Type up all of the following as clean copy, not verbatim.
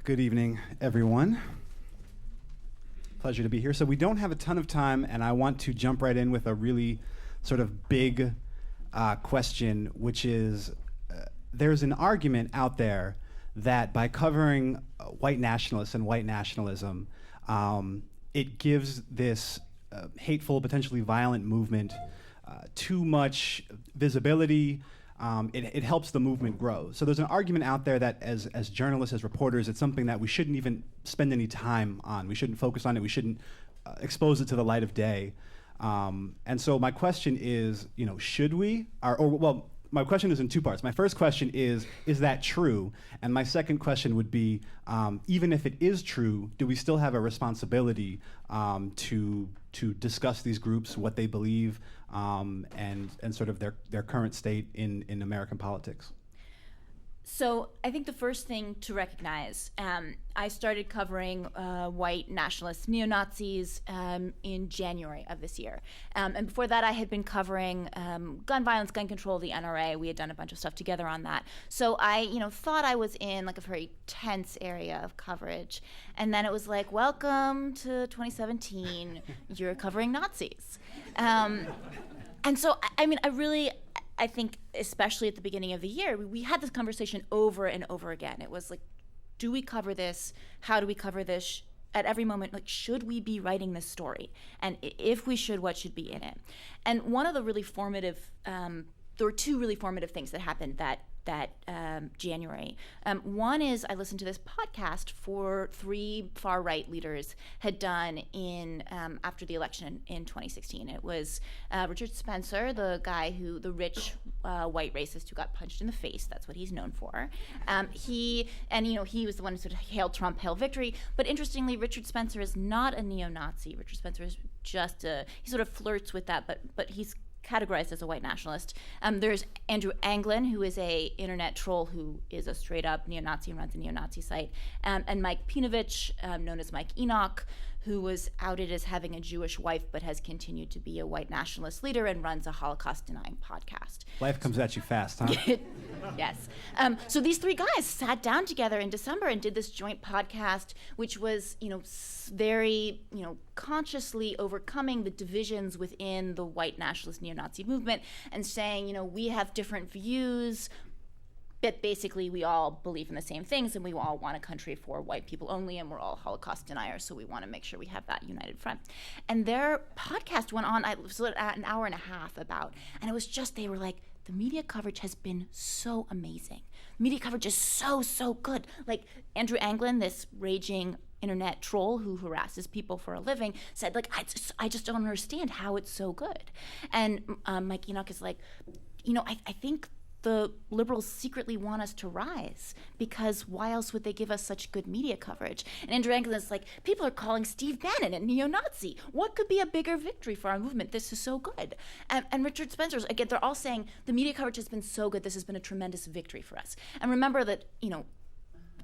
Good evening, everyone. Pleasure to be here. So we don't have a ton of time, and I want to jump right in with a really sort of big question, which is there's an argument out there that by covering white nationalists and white nationalism, it gives this hateful, potentially violent movement too much visibility. It helps the movement grow. So there's an argument out there that as journalists, as reporters, it's something that we shouldn't even spend any time on. We shouldn't focus on it. We shouldn't expose it to the light of day. And so my question is, should we? Well, my question is in two parts. My first question is that true? And my second question would be, even if it is true, do we still have a responsibility to discuss these groups, what they believe, and sort of their current state in American politics? So I think the first thing to recognize, I started covering white nationalist neo-Nazis in January of this year. And before that, I had been covering gun violence, gun control, the NRA. We had done a bunch of stuff together on that. So I, thought I was in like a very tense area of coverage. And then it was like, welcome to 2017. You're covering Nazis. And so, I think, especially at the beginning of the year, we had this conversation over and over again. It was like, do we cover this? How do we cover this? At every moment, like, should we be writing this story? And if we should, what should be in it? And one of the really formative, there were two really formative things that happened that January. One is I listened to this podcast for three far-right leaders had done in after the election in 2016. It was Richard Spencer, the rich white racist who got punched in the face. That's what he's known for. He was the one who sort of hailed Trump, hail victory. But interestingly, Richard Spencer is not a neo-Nazi. Richard Spencer is just he sort of flirts with that, but he's categorized as a white nationalist. There's Andrew Anglin, who is a internet troll who is a straight up neo-Nazi and runs a neo-Nazi site, and Mike Pinovich, known as Mike Enoch, who was outed as having a Jewish wife but has continued to be a white nationalist leader and runs a Holocaust-denying podcast. Life comes at you fast, huh? Yes. So these three guys sat down together in December and did this joint podcast, which was, very, consciously overcoming the divisions within the white nationalist neo-Nazi movement and saying, we have different views, but basically we all believe in the same things and we all want a country for white people only, and we're all Holocaust deniers, so we want to make sure we have that united front. And their podcast went on, it was an hour and a half and it was just, they were like, the media coverage has been so amazing. Media coverage is so, so good. Like Andrew Anglin, this raging internet troll who harasses people for a living, said, like, I just don't understand how it's so good. And Mike Enoch is like, I think the liberals secretly want us to rise, because why else would they give us such good media coverage? And Andrew Anglin is like, people are calling Steve Bannon a neo-Nazi. What could be a bigger victory for our movement? This is so good. And Richard Spencer's, again, they're all saying the media coverage has been so good. This has been a tremendous victory for us. And remember that,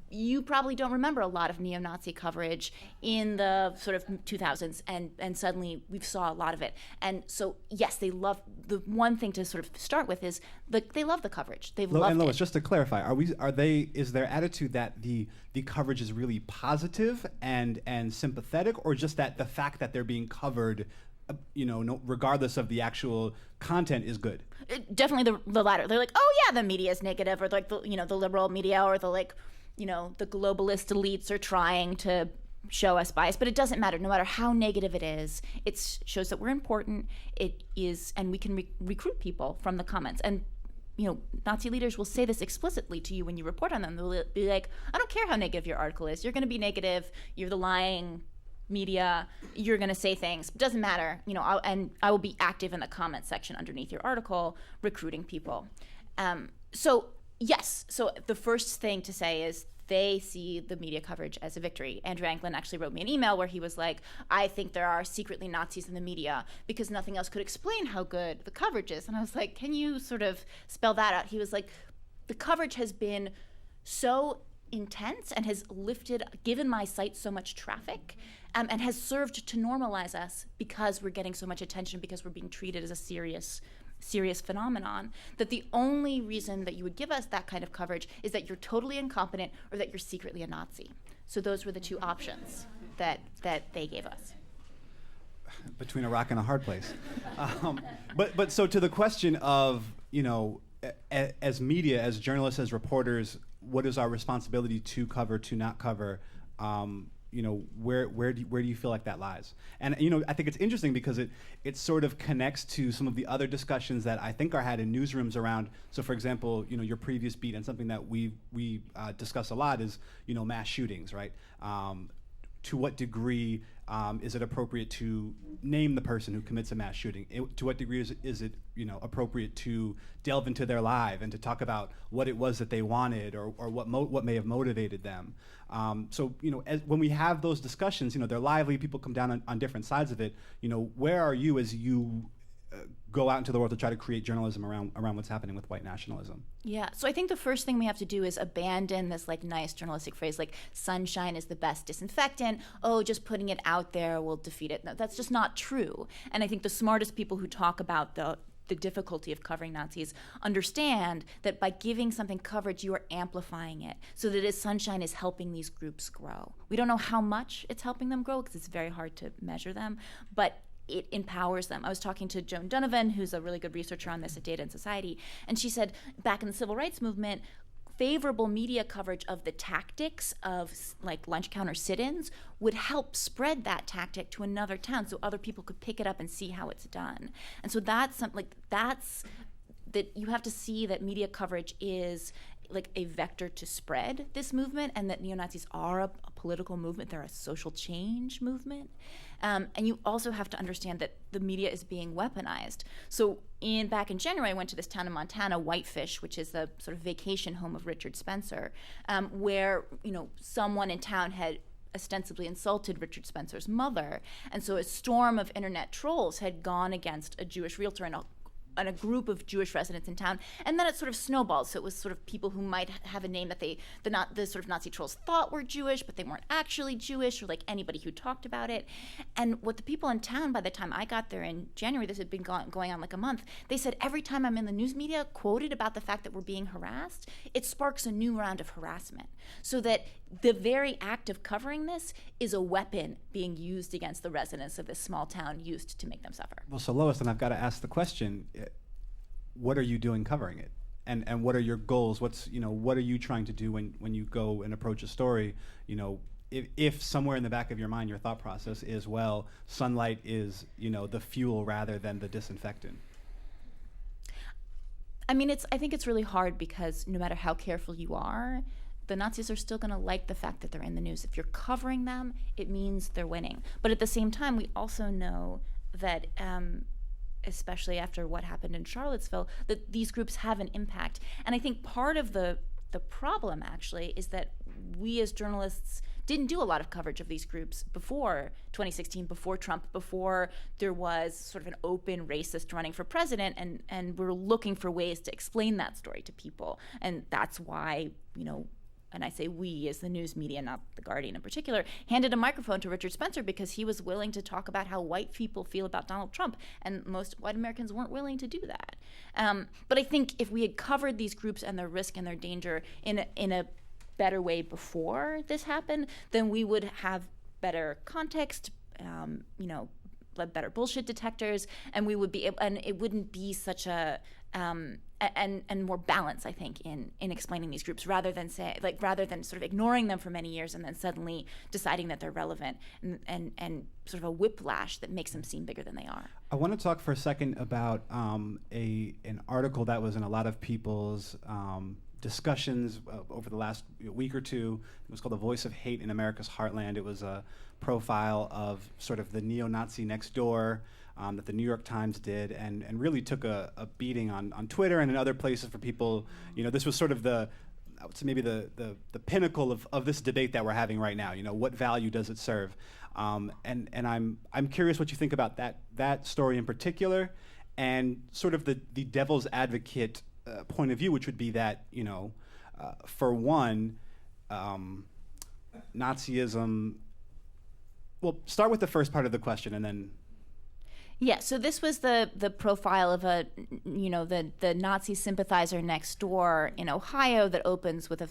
you probably don't remember a lot of neo-Nazi coverage in the sort of 2000s, and suddenly we saw a lot of it. And so, yes, they love, the one thing to sort of start with is they love the coverage. They've loved and Lois, it. just to clarify, is their attitude that the coverage is really positive and sympathetic, or just that the fact that they're being covered, regardless of the actual content, is good? Definitely the latter. They're like, oh yeah, the media is negative, or like the liberal media, or the the globalist elites are trying to show us bias, but it doesn't matter. No matter how negative it is, it shows that we're important. It is, and we can recruit people from the comments. And Nazi leaders will say this explicitly to you when you report on them. They'll be like, I don't care how negative your article is. You're going to be negative. You're the lying media. You're going to say things. It doesn't matter. And I will be active in the comment section underneath your article, recruiting people. So yes. So the first thing to say is they see the media coverage as a victory. Andrew Anglin actually wrote me an email where he was like, I think there are secretly Nazis in the media because nothing else could explain how good the coverage is. And I was like, can you sort of spell that out? He was like, the coverage has been so intense and has given my site so much traffic, and has served to normalize us because we're getting so much attention, because we're being treated as a serious serious phenomenon, that the only reason that you would give us that kind of coverage is that you're totally incompetent or that you're secretly a Nazi. So those were the two options that they gave us. Between a rock and a hard place. But so to the question of, as media, as journalists, as reporters, what is our responsibility to cover, to not cover? Where do you feel like that lies? And I think it's interesting because it sort of connects to some of the other discussions that I think are had in newsrooms around. So, for example, your previous beat, and something that we discuss a lot is mass shootings, right? To what degree is it appropriate to name the person who commits a mass shooting? To what degree is it appropriate to delve into their life and to talk about what it was that they wanted or what may have motivated them? When we have those discussions, they're lively. People come down on different sides of it. Where are you as you go out into the world to try to create journalism around what's happening with white nationalism? Yeah, so I think the first thing we have to do is abandon this nice journalistic phrase like sunshine is the best disinfectant. Oh, just putting it out there will defeat it. No, that's just not true. And I think the smartest people who talk about the difficulty of covering Nazis understand that by giving something coverage, you are amplifying it so that sunshine is helping these groups grow. We don't know how much it's helping them grow because it's very hard to measure them, but it empowers them. I was talking to Joan Donovan, who's a really good researcher on this at Data and Society, and she said back in the civil rights movement, favorable media coverage of the tactics of lunch counter sit-ins would help spread that tactic to another town so other people could pick it up and see how it's done. And so that's that you have to see that media coverage is a vector to spread this movement, and that neo-Nazis are a political movement. They're a social change movement. And you also have to understand that the media is being weaponized. So back in January, I went to this town in Montana, Whitefish, which is the sort of vacation home of Richard Spencer, where someone in town had ostensibly insulted Richard Spencer's mother. And so a storm of internet trolls had gone against a Jewish realtor and a group of Jewish residents in town, and then it sort of snowballed. So it was sort of people who might have a name that the sort of Nazi trolls thought were Jewish, but they weren't actually Jewish, or anybody who talked about it. And what the people in town, by the time I got there in January, this had been going on a month, they said every time I'm in the news media quoted about the fact that we're being harassed, it sparks a new round of harassment. So that the very act of covering this is a weapon being used against the residents of this small town, used to make them suffer. Well, so Lois, then I've got to ask the question, what are you doing covering it? And what are your goals? What are you trying to do when you go and approach a story? If somewhere in the back of your mind your thought process is, well, sunlight is, the fuel rather than the disinfectant. I mean, I think it's really hard because no matter how careful you are, the Nazis are still going to like the fact that they're in the news. If you're covering them, it means they're winning. But at the same time, we also know that, especially after what happened in Charlottesville, that these groups have an impact. And I think part of the problem, actually, is that we as journalists didn't do a lot of coverage of these groups before 2016, before Trump, before there was sort of an open racist running for president, and we're looking for ways to explain that story to people. And that's why, and I say we as the news media, not The Guardian in particular, handed a microphone to Richard Spencer because he was willing to talk about how white people feel about Donald Trump, and most white Americans weren't willing to do that. But I think if we had covered these groups and their risk and their danger in a better way before this happened, then we would have better context, better bullshit detectors, and we would be able, and it wouldn't be such a and more balance, I think, in explaining these groups rather than sort of ignoring them for many years and then suddenly deciding that they're relevant and sort of a whiplash that makes them seem bigger than they are. I want to talk for a second about an article that was in a lot of people's discussions over the last week or two. It was called The Voice of Hate in America's Heartland. It was a profile of sort of the neo-Nazi next door that the New York Times did, and really took a beating on Twitter and in other places for people. This was sort of I would say maybe the pinnacle of this debate that we're having right now. What value does it serve? And I'm curious what you think about that story in particular, and sort of the devil's advocate point of view, which would be that, for one, Nazism. Well, start with the first part of the question, and then. Yeah, so this was the profile of the Nazi sympathizer next door in Ohio that opens with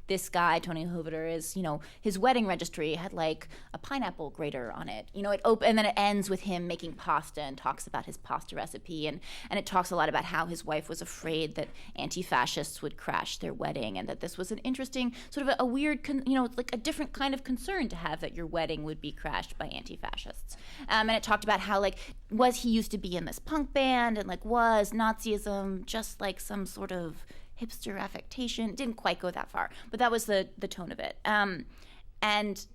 this guy, Tony Hoveder, is, his wedding registry had like a pineapple grater on it. And then it ends with him making pasta and talks about his pasta recipe, and it talks a lot about how his wife was afraid that anti-fascists would crash their wedding, and that this was an interesting, sort of a weird, like a different kind of concern to have, that your wedding would be crashed by anti-fascists. And it talked about how, like, was he used to be in this punk band, and like, was Nazism just like some sort of hipster affectation? It didn't quite go that far, but that was the tone of it. And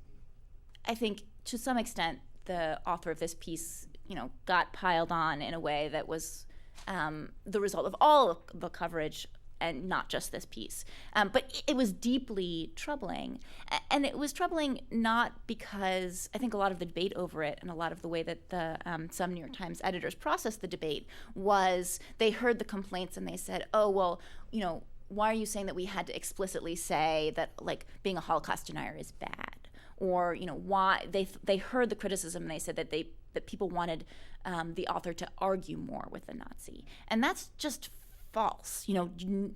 I think to some extent the author of this piece, got piled on in a way that was the result of all of the coverage, and not just this piece. But it was deeply troubling. And it was troubling not because I think a lot of the debate over it, and a lot of the way that the some New York Times editors processed the debate, was they heard the complaints and they said, oh, well, why are you saying that we had to explicitly say that, like, being a Holocaust denier is bad? Or, why they heard the criticism, and they said that that people wanted the author to argue more with the Nazi. And that's just false.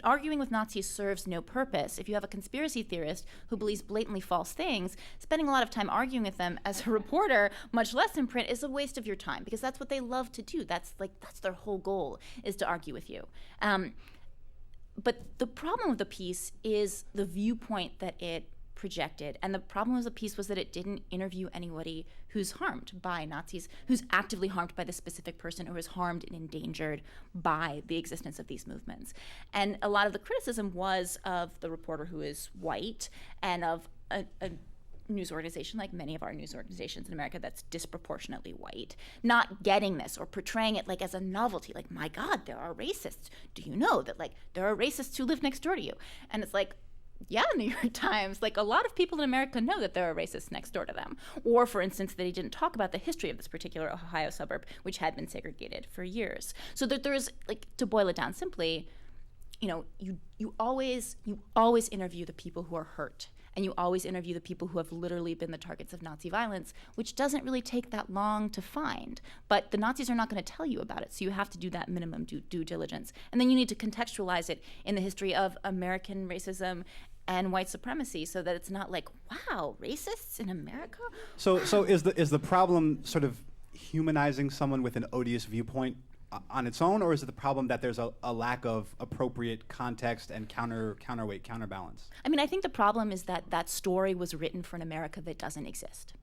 Arguing with Nazis serves no purpose. If you have a conspiracy theorist who believes blatantly false things, spending a lot of time arguing with them as a reporter, much less in print, is a waste of your time, because that's what they love to do. That's their whole goal, is to argue with you. But the problem with the piece is the viewpoint that it projected. And the problem with the piece was that it didn't interview anybody who's harmed by Nazis, who's actively harmed by the specific person, or is harmed and endangered by the existence of these movements. And a lot of the criticism was of the reporter who is white, and of a news organization, like many of our news organizations in America, that's disproportionately white, not getting this, or portraying it like as a novelty, like, my God, there are racists. Do you know that, like, there are racists who live next door to you? And it's like, yeah, New York Times, like, a lot of people in America know that there are racists next door to them. Or, for instance, that he didn't talk about the history of this particular Ohio suburb, which had been segregated for years. So that there's, like, to boil it down simply, you always interview the people who are hurt. And you always interview the people who have literally been the targets of Nazi violence, which doesn't really take that long to find. But the Nazis are not going to tell you about it, so you have to do that minimum due diligence. And then you need to contextualize it in the history of American racism and white supremacy, so that it's not like, wow, racists in America? So is the problem sort of humanizing someone with an odious viewpoint on its own, or is it the problem that there's a lack of appropriate context and counterweight, counterbalance? I mean, I think the problem is that that story was written for an America that doesn't exist,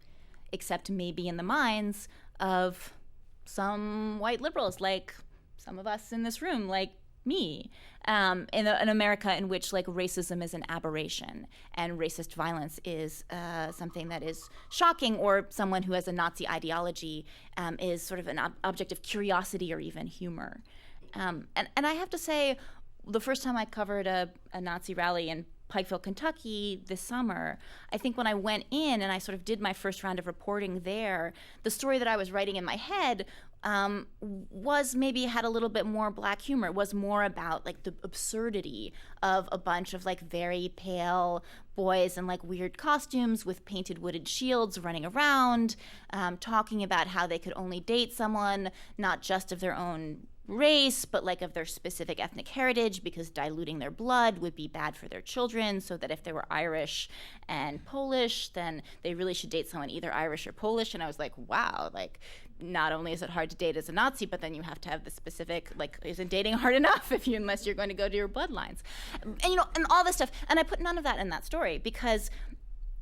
except maybe in the minds of some white liberals, like some of us in this room, like me, in an America in which, like, racism is an aberration and racist violence is something that is shocking, or someone who has a Nazi ideology is sort of an object of curiosity or even humor. And I have to say, the first time I covered a Nazi rally in Pikeville, Kentucky this summer, I think when I went in and I sort of did my first round of reporting there, the story that I was writing in my head was maybe had a little bit more black humor. It was more about, like, the absurdity of a bunch of, like, very pale boys in, like, weird costumes with painted wooden shields running around, talking about how they could only date someone not just of their own race, but, like, of their specific ethnic heritage, because diluting their blood would be bad for their children, so that if they were Irish and Polish, then they really should date someone either Irish or Polish. And I was like, wow, like, not only is it hard to date as a Nazi, but then you have to have the specific, like, isn't dating hard enough unless you're going to go to your bloodlines, and and all this stuff. And I put none of that in that story, because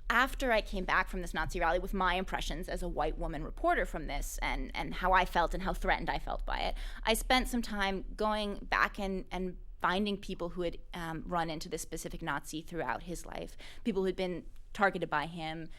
after I came back from this Nazi rally with my impressions as a white woman reporter from this, and how I felt and how threatened I felt by it, I spent some time going back and finding people who had run into this specific Nazi throughout his life, people who had been targeted by him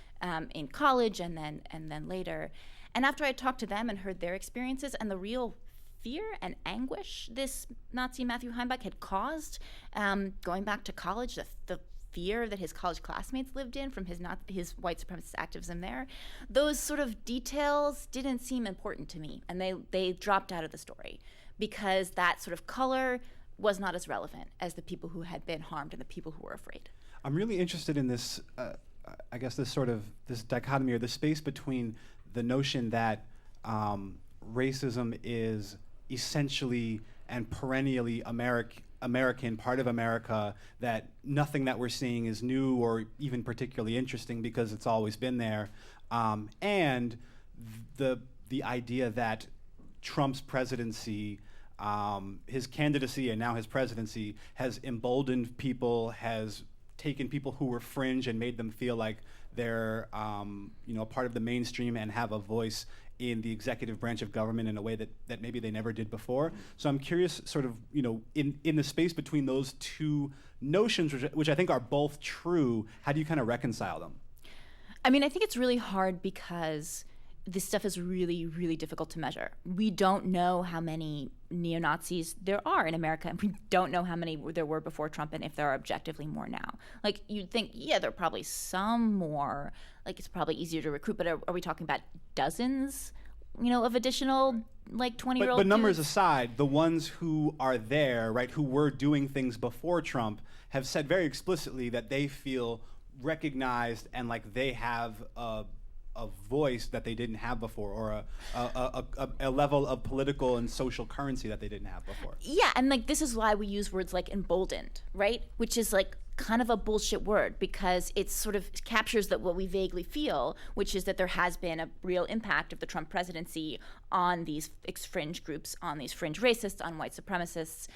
in college and then later. And after I talked to them and heard their experiences and the real fear and anguish this Nazi Matthew Heimbach had caused, going back to college, the fear that his college classmates lived in from his white supremacist activism there, those sort of details didn't seem important to me, and they dropped out of the story, because that sort of color was not as relevant as the people who had been harmed and the people who were afraid. I'm really interested in this, I guess, this dichotomy, or the space between the notion that racism is essentially and perennially American, part of America, that nothing that we're seeing is new or even particularly interesting because it's always been there, and the idea that Trump's presidency, his candidacy and now his presidency, has emboldened people, has taken people who were fringe and made them feel like they're a part of the mainstream and have a voice in the executive branch of government in a way that maybe they never did before. So I'm curious, sort of, in the space between those two notions, which I think are both true, how do you kind of reconcile them? I mean, I think it's really hard because this stuff is really, really difficult to measure. We don't know how many neo-Nazis there are in America, and we don't know how many there were before Trump and if there are objectively more now. Like, you'd think, yeah, there are probably some more. Like, it's probably easier to recruit, but are we talking about dozens, of additional, 20-year-old But numbers dudes? aside, the ones who are there, right, who were doing things before Trump, have said very explicitly that they feel recognized and like they have a voice that they didn't have before, or a level of political and social currency that they didn't have before. Yeah, and this is why we use words like emboldened, right? Which is kind of a bullshit word because it sort of captures that what we vaguely feel, which is that there has been a real impact of the Trump presidency on these fringe groups, on these fringe racists, on white supremacists.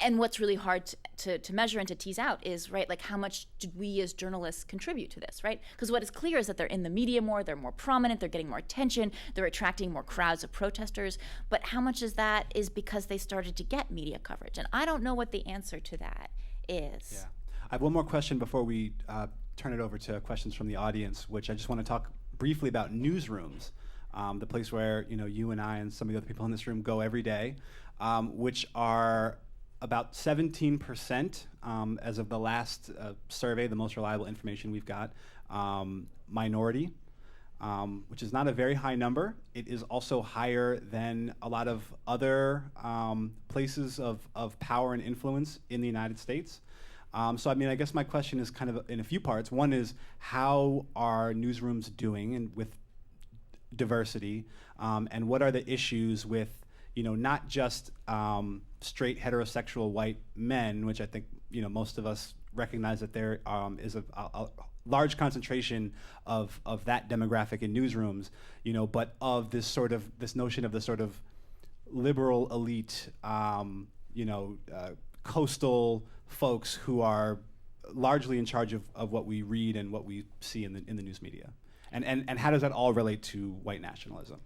And what's really hard to measure and to tease out is, right, how much did we as journalists contribute to this, right? Because what is clear is that they're in the media more, they're more prominent, they're getting more attention, they're attracting more crowds of protesters. But how much is that is because they started to get media coverage? And I don't know what the answer to that is. Yeah. I have one more question before we turn it over to questions from the audience, which I just want to talk briefly about newsrooms, the place where you and I and some of the other people in this room go every day, which are about 17%, as of the last survey, the most reliable information we've got, minority, which is not a very high number. It is also higher than a lot of other places of power and influence in the United States. So, I guess my question is kind of in a few parts. One is, how are newsrooms doing with diversity, and what are the issues with not just straight heterosexual white men, which I think most of us recognize that there is a large concentration of that demographic in newsrooms, but of this notion of the sort of liberal elite, coastal folks who are largely in charge of what we read and what we see in the news media, and how does that all relate to white nationalism?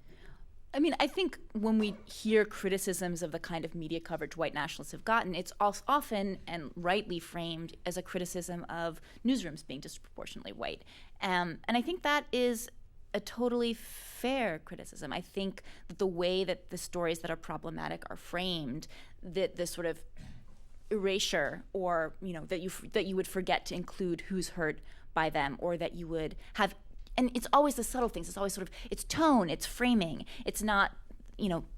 I think when we hear criticisms of the kind of media coverage white nationalists have gotten, it's often and rightly framed as a criticism of newsrooms being disproportionately white. And I think that is a totally fair criticism. I think that the way that the stories that are problematic are framed, that the sort of erasure, or that you would forget to include who's hurt by them, or that you would have. And it's always the subtle things. It's always sort of, it's tone, it's framing. It's not,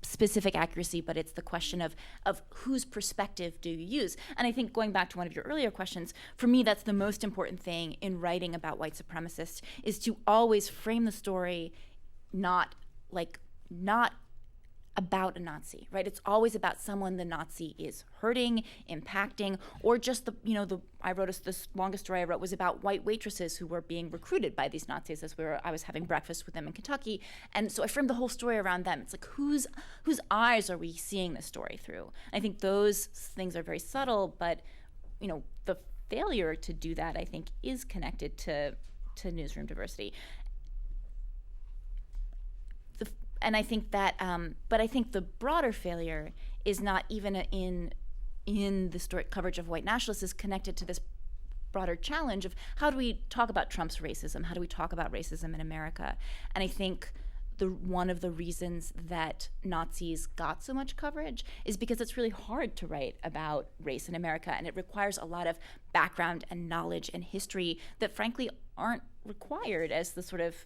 specific accuracy, but it's the question of whose perspective do you use? And I think going back to one of your earlier questions, for me, that's the most important thing in writing about white supremacists, is to always frame the story not about a Nazi, right? It's always about someone the Nazi is hurting, impacting, or just this longest story I wrote was about white waitresses who were being recruited by these Nazis as I was having breakfast with them in Kentucky. And so I framed the whole story around them. It's whose eyes are we seeing this story through? I think those things are very subtle, but the failure to do that, I think, is connected to newsroom diversity. And I think that, but I think the broader failure is not even in the story coverage of white nationalists, is connected to this broader challenge of how do we talk about Trump's racism? How do we talk about racism in America? And I think one of the reasons that Nazis got so much coverage is because it's really hard to write about race in America, and it requires a lot of background and knowledge and history that frankly aren't required as the sort of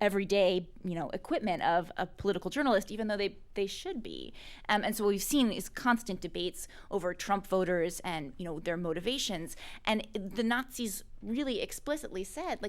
everyday, equipment of a political journalist, even though they should be. And so what we've seen is constant debates over Trump voters and, their motivations. And the Nazis really explicitly said,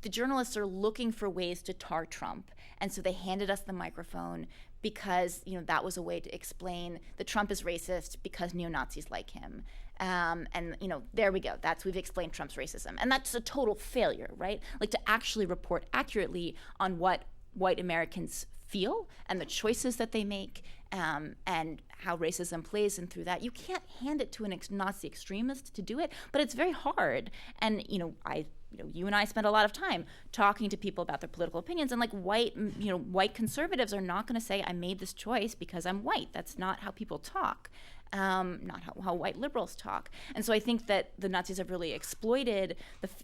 the journalists are looking for ways to tar Trump. And so they handed us the microphone because, that was a way to explain that Trump is racist because neo-Nazis like him. And, there we go. We've explained Trump's racism. And that's a total failure, right? Like, to actually report accurately on what white Americans feel and the choices that they make, and how racism plays in through that. You can't hand it to an Nazi extremist to do it, but it's very hard. And, you and I spend a lot of time talking to people about their political opinions, and like white conservatives are not going to say, I made this choice because I'm white. That's not how people talk. Not how white liberals talk. And so I think that the Nazis have really exploited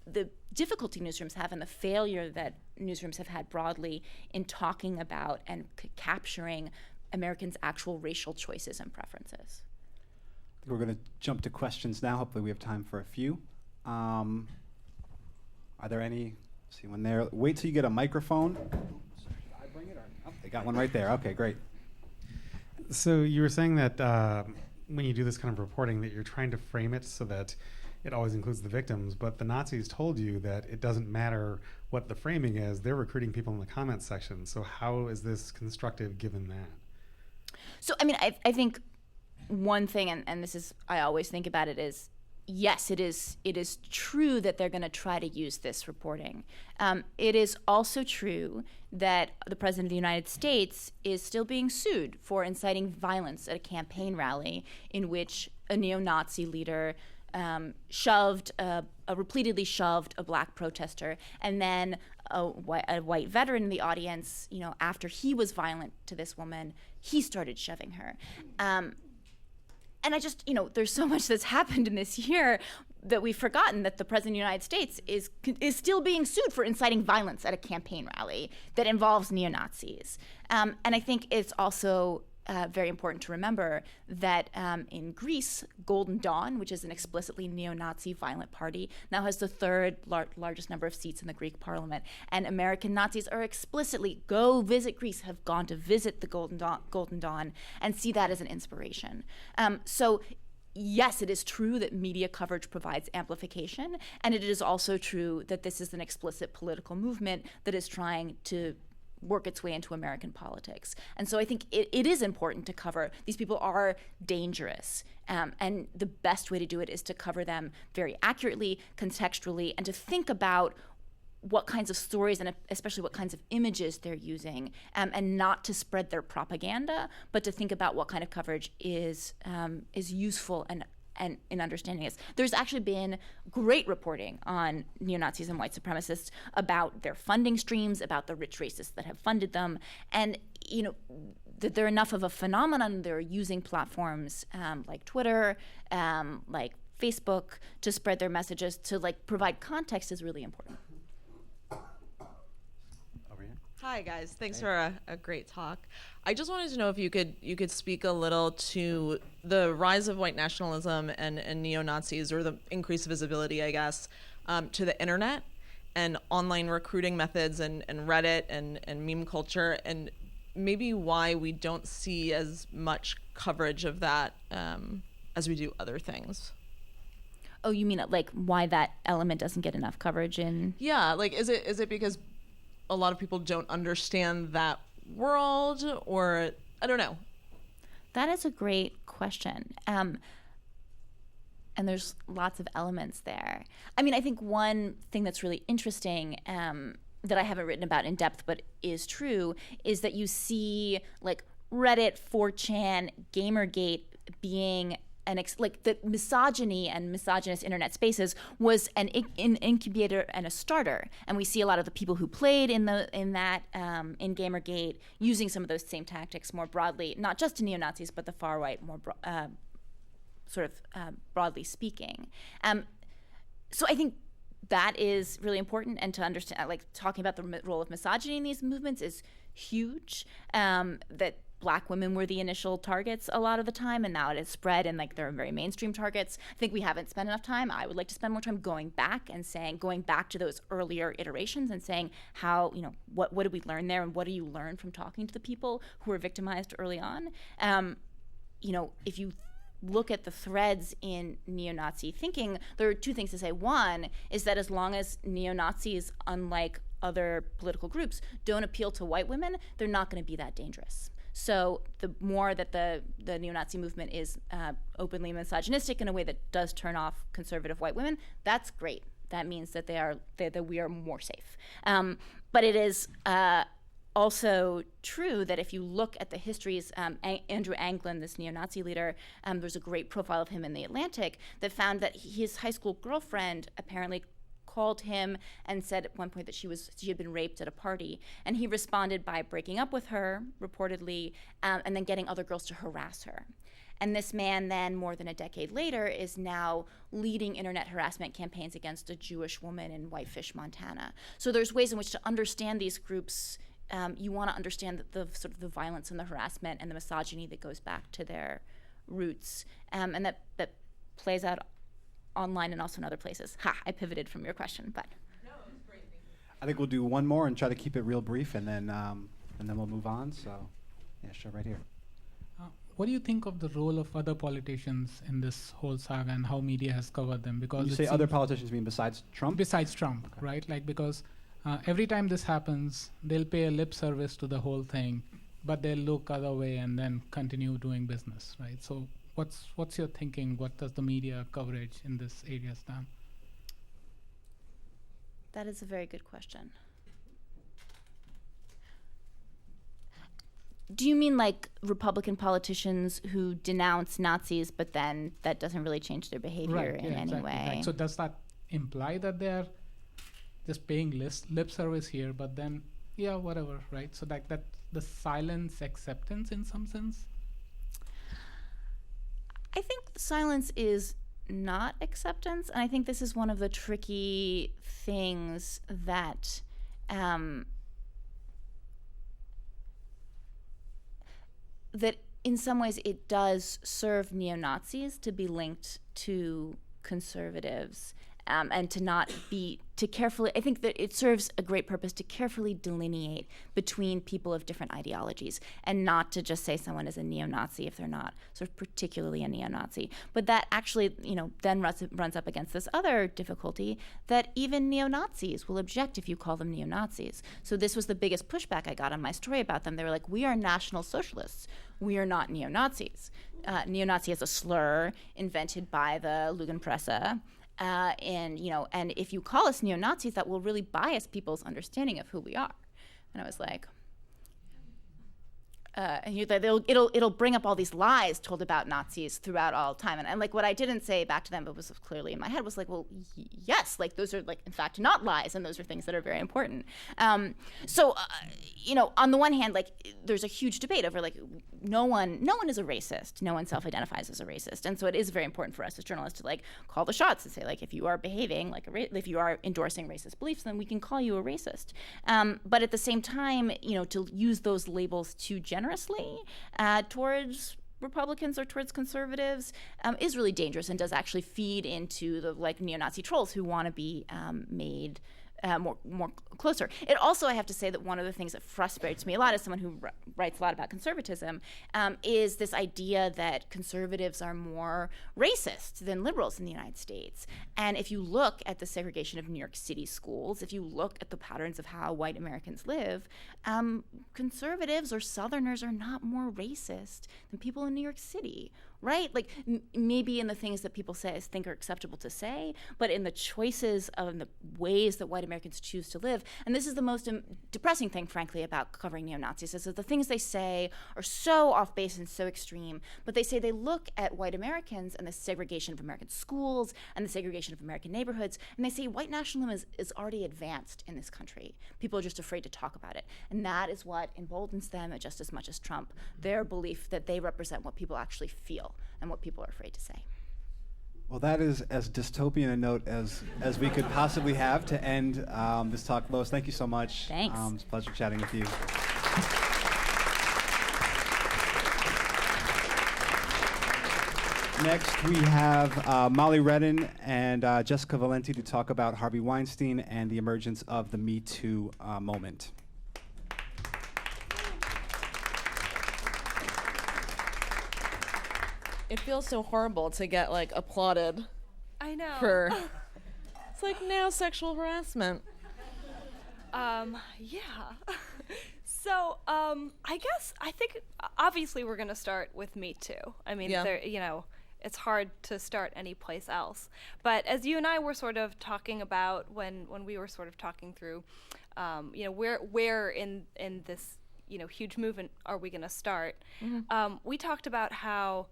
the difficulty newsrooms have and the failure that newsrooms have had broadly in talking about and capturing Americans' actual racial choices and preferences. I think we're going to jump to questions now. Hopefully we have time for a few. Are there any? See one there. Wait till you get a microphone. Should I bring it? Oh, they got one right there. Okay, great. So you were saying that when you do this kind of reporting that you're trying to frame it so that it always includes the victims, but the Nazis told you that it doesn't matter what the framing is. They're recruiting people in the comments section. So how is this constructive given that? So, I think one thing, and this is, I always think about it, is yes, it is true that they're going to try to use this reporting. It is also true that the President of the United States is still being sued for inciting violence at a campaign rally in which a neo-Nazi leader repeatedly shoved a black protester, and then a white veteran in the audience, after he was violent to this woman, he started shoving her. And I just, there's so much that's happened in this year that we've forgotten that the President of the United States is still being sued for inciting violence at a campaign rally that involves neo-Nazis. And I think it's also very important to remember that in Greece, Golden Dawn, which is an explicitly neo-Nazi violent party, now has the third largest number of seats in the Greek parliament. And American Nazis are explicitly, have gone to visit the Golden Dawn and see that as an inspiration. So yes, it is true that media coverage provides amplification, and it is also true that this is an explicit political movement that is trying to work its way into American politics. And so I think it is important to cover. These people are dangerous. And the best way to do it is to cover them very accurately, contextually, and to think about what kinds of stories and especially what kinds of images they're using, and not to spread their propaganda, but to think about what kind of coverage is useful and in understanding this. There's actually been great reporting on neo-Nazis and white supremacists about their funding streams, about the rich racists that have funded them, and that they're enough of a phenomenon. They're using platforms like Twitter, like Facebook, to spread their messages, to provide context is really important. Hi guys, thanks for a great talk. I just wanted to know if you could speak a little to the rise of white nationalism and neo-Nazis, or the increased visibility, I guess, to the internet and online recruiting methods and Reddit and meme culture, and maybe why we don't see as much coverage of that as we do other things. Oh, you mean why that element doesn't get enough coverage in? Yeah, is it because a lot of people don't understand that world, or I don't know? That is a great question. And there's lots of elements there. I think one thing that's really interesting, that I haven't written about in depth but is true, is that you see Reddit, 4chan, Gamergate being the misogyny and misogynist internet spaces was an incubator and a starter, and we see a lot of the people who played in Gamergate using some of those same tactics more broadly, not just to neo-Nazis but the far right more broadly speaking. So I think that is really important, and to understand, talking about the role of misogyny in these movements is huge. That Black women were the initial targets a lot of the time, and now it has spread, and they're very mainstream targets. I think we haven't spent enough time. I would like to spend more time going back to those earlier iterations and saying how, what did we learn there, and what do you learn from talking to the people who were victimized early on? If you look at the threads in neo-Nazi thinking, there are two things to say. One is that as long as neo-Nazis, unlike other political groups, don't appeal to white women, they're not going to be that dangerous. So the more that the neo-Nazi movement is openly misogynistic in a way that does turn off conservative white women, that's great. That means that that we are more safe. But it is also true that if you look at the histories, Andrew Anglin, this neo-Nazi leader, there's a great profile of him in The Atlantic that found that his high school girlfriend apparently called him and said at one point that she had been raped at a party, and he responded by breaking up with her, reportedly, and then getting other girls to harass her. And this man then, more than a decade later, is now leading internet harassment campaigns against a Jewish woman in Whitefish, Montana. So there's ways in which to understand these groups. You want to understand the sort of the violence and the harassment and the misogyny that goes back to their roots, and that plays out online and also in other places. I pivoted from your question, but. No, it was great. Thank you. I think we'll do one more and try to keep it real brief, and then we'll move on. So, yeah, sure, right here. What do you think of the role of other politicians in this whole saga and how media has covered them? Because You say other politicians mean besides Trump? Besides Trump, okay. Right? Like, because every time this happens, they'll pay a lip service to the whole thing, but they'll look other way and then continue doing business, right? So what's your thinking? What does the media coverage in this area stand? That is a very good question. Do you mean like Republican politicians who denounce Nazis, but then that doesn't really change their behavior in any way? Right. So does that imply that they're just paying lip service here, but then, yeah, whatever, right? So that the silence acceptance in some sense? I think silence is not acceptance, and I think this is one of the tricky things that that in some ways it does serve neo-Nazis to be linked to conservatives, and to carefully, I think that it serves a great purpose to carefully delineate between people of different ideologies and not to just say someone is a neo-Nazi if they're not sort of particularly a neo-Nazi. But that actually, then runs up against this other difficulty that even neo-Nazis will object if you call them neo-Nazis. So this was the biggest pushback I got on my story about them. They were like, we are National Socialists. We are not neo-Nazis. Neo-Nazi is a slur invented by the Lugenpresse. And if you call us neo-Nazis, that will really bias people's understanding of who we are. And I was like, it'll bring up all these lies told about Nazis throughout all time. And like what I didn't say back to them, but was clearly in my head, was like, well, yes, like those are like in fact not lies, and those are things that are very important. So on the one hand, like there's a huge debate over like no one is a racist. No one self-identifies as a racist, and so it is very important for us as journalists to like call the shots and say like if you are behaving like if you are endorsing racist beliefs, then we can call you a racist. But at the same time, to use those labels too generously towards Republicans or towards conservatives is really dangerous and does actually feed into the like neo-Nazi trolls who want to be made more closer. It also, I have to say that one of the things that frustrates me a lot as someone who writes a lot about conservatism is this idea that conservatives are more racist than liberals in the United States. And if you look at the segregation of New York City schools, if you look at the patterns of how white Americans live, conservatives or Southerners are not more racist than people in New York City. Right? Like maybe in the things that people think are acceptable to say, but in the choices of the ways that white Americans choose to live. And this is the most depressing thing, frankly, about covering neo-Nazis, is that the things they say are so off base and so extreme, but they say they look at white Americans and the segregation of American schools and the segregation of American neighborhoods, and they say white nationalism is already advanced in this country. People are just afraid to talk about it. And that is what emboldens them just as much as Trump, their belief that they represent what people actually feel and what people are afraid to say. Well, that is as dystopian a note as we could possibly have to end this talk. Lois, thank you so much. Thanks. It's a pleasure chatting with you. Next, we have Molly Redden and Jessica Valenti to talk about Harvey Weinstein and the emergence of the MeToo moment. It feels so horrible to get like applauded I know. for. It's like now sexual harassment. Yeah. So, I think obviously we're going to start with MeToo. I mean, Yeah. it's hard to start anyplace else. But as you and I were sort of talking about when we were sort of talking through, where in this, huge movement are we going to start? We talked about how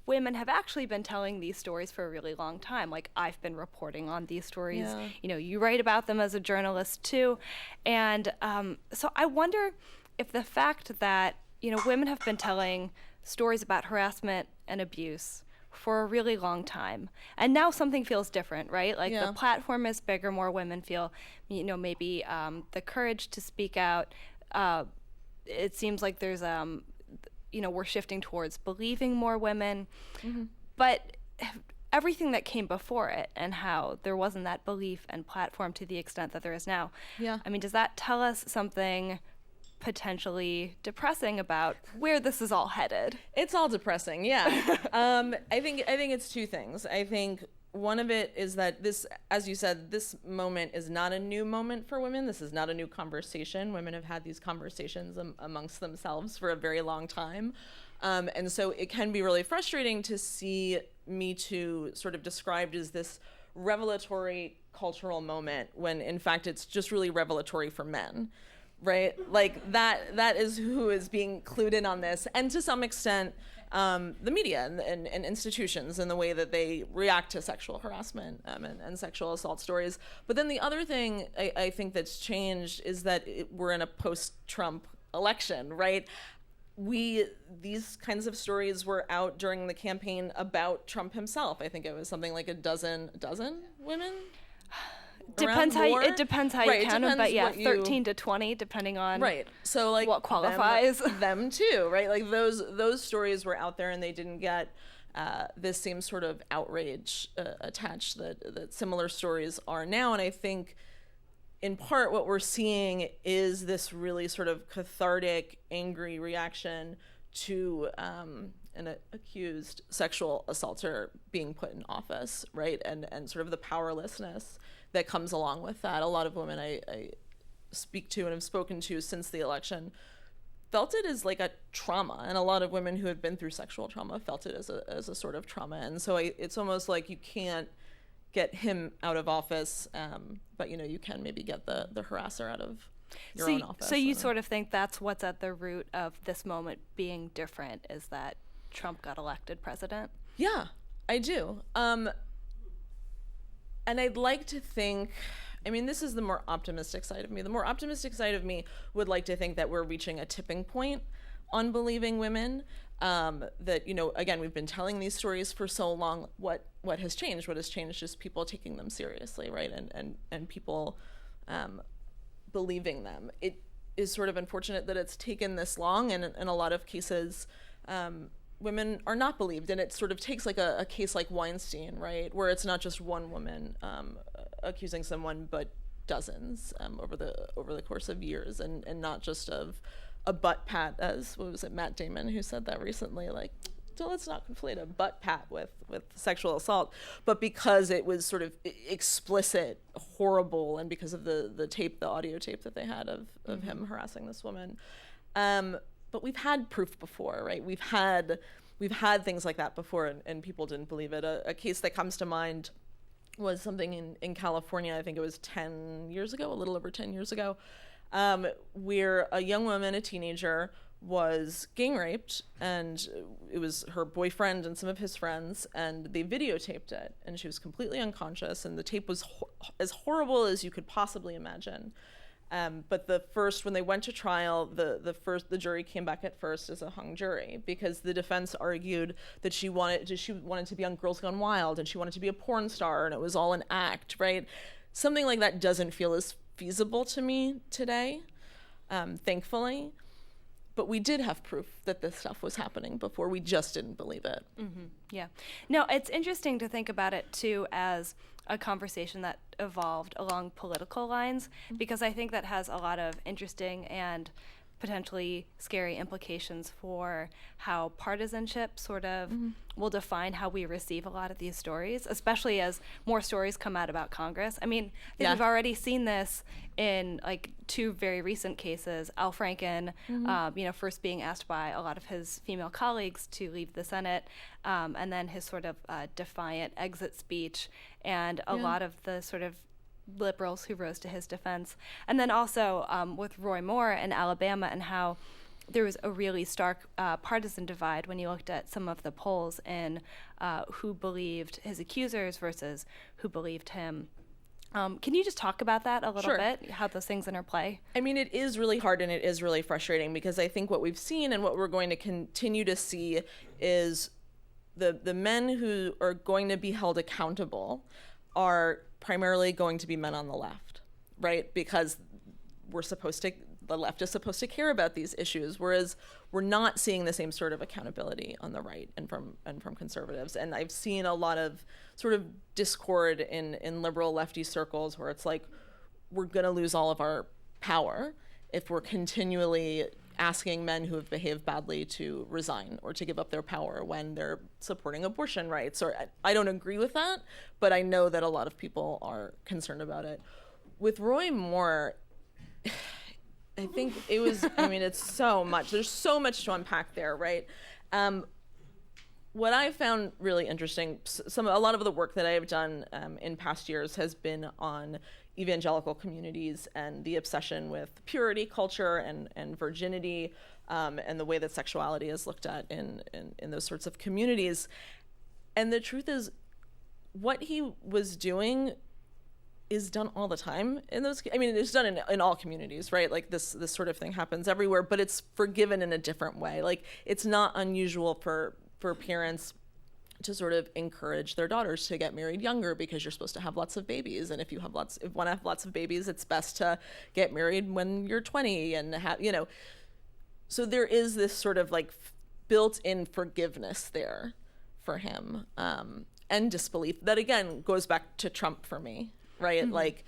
women have actually been telling these stories for a really long time. Like, I've been reporting on these stories. Yeah. You write about them as a journalist too. And so I wonder if the fact that, women have been telling stories about harassment and abuse for a really long time, and now something feels different, right? Like, the platform is bigger, more women feel, maybe the courage to speak out. It seems like there's we're shifting towards believing more women, but everything that came before it and how there wasn't that belief and platform to the extent that there is now. Yeah. I mean, does that tell us something potentially depressing about where this is all headed? It's all depressing, yeah. I think it's two things. I think one of it is that this, as you said, this moment is not a new moment for women. This is not a new conversation. Women have had these conversations amongst themselves for a very long time. And so it can be really frustrating to see Me Too sort of described as this revelatory cultural moment when in fact it's just really revelatory for men, right? Like that is who is being clued in on this. And to some extent, the media and institutions and the way that they react to sexual harassment and sexual assault stories. But then the other thing I think that's changed is that we're in a post-Trump election, right? These kinds of stories were out during the campaign about Trump himself. I think it was something like a dozen women. It depends how you count them, but yeah, 13 to 20, depending on so like what qualifies. them too, right? Like those stories were out there and they didn't get this same sort of outrage attached that similar stories are now. And I think in part what we're seeing is this really sort of cathartic, angry reaction to an accused sexual assaulter being put in office, right? And sort of the powerlessness that comes along with that. A lot of women I speak to and have spoken to since the election felt it as like a trauma, and a lot of women who had been through sexual trauma felt it as a sort of trauma. And so it's almost like you can't get him out of office, but you can maybe get the harasser out of your own office. So you sort of think that's what's at the root of this moment being different, is that Trump got elected president? Yeah, I do. And I'd like to think, I mean, this is the more optimistic side of me. The more optimistic side of me would like to think that we're reaching a tipping point on believing women. That, again, we've been telling these stories for so long. What has changed? What has changed is people taking them seriously, right? And people believing them. It is sort of unfortunate that it's taken this long, and in a lot of cases, women are not believed, and it sort of takes like a case like Weinstein, right, where it's not just one woman accusing someone, but dozens over the course of years, and not just of a butt pat, as what was it, Matt Damon who said that recently, like, so let's not conflate a butt pat with sexual assault, but because it was sort of explicit, horrible, and because of the audio tape that they had of him harassing this woman. But we've had proof before, right? We've had things like that before, and people didn't believe it. A case that comes to mind was something in California, I think it was 10 years ago, a little over 10 years ago, where a young woman, a teenager, was gang raped, and it was her boyfriend and some of his friends, and they videotaped it, and she was completely unconscious, and the tape was as horrible as you could possibly imagine. But when they went to trial, the jury came back at first as a hung jury, because the defense argued that she wanted to be on Girls Gone Wild, and she wanted to be a porn star, and it was all an act, right? Something like that doesn't feel as feasible to me today, thankfully. But we did have proof that this stuff was happening before. We just didn't believe it. Mm-hmm. Yeah. No, it's interesting to think about it, too, as a conversation that evolved along political lines, because I think that has a lot of interesting and potentially scary implications for how partisanship sort of will define how we receive a lot of these stories, especially as more stories come out about Congress. I mean, I think we've already seen this in like 2 very recent cases. Al Franken, first being asked by a lot of his female colleagues to leave the Senate, and then his sort of defiant exit speech, and a lot of the sort of liberals who rose to his defense. And then also with Roy Moore in Alabama, and how there was a really stark partisan divide when you looked at some of the polls in who believed his accusers versus who believed him. Can you just talk about that a little bit, how those things interplay? I mean, it is really hard and it is really frustrating, because I think what we've seen and what we're going to continue to see is the men who are going to be held accountable are primarily going to be men on the left, right? Because the left is supposed to care about these issues, whereas we're not seeing the same sort of accountability on the right and from conservatives. And I've seen a lot of sort of discord in liberal lefty circles, where it's like, we're gonna lose all of our power if we're continually asking men who have behaved badly to resign or to give up their power when they're supporting abortion rights. Or I don't agree with that, but I know that a lot of people are concerned about it. With Roy Moore, I think it was, I mean, it's so much. There's so much to unpack there, right? What I found really interesting, a lot of the work that I have done in past years has been on evangelical communities and the obsession with purity culture and virginity, and the way that sexuality is looked at in those sorts of communities. And the truth is, what he was doing is done all the time in those. I mean, it's done in all communities, right? Like this sort of thing happens everywhere, but it's forgiven in a different way. Like, it's not unusual for parents to sort of encourage their daughters to get married younger, because you're supposed to have lots of babies, and if you want to have lots of babies, it's best to get married when you're 20 and have, so there is this sort of like built-in forgiveness there for him, and disbelief that again goes back to Trump for me, right? Mm-hmm. Like,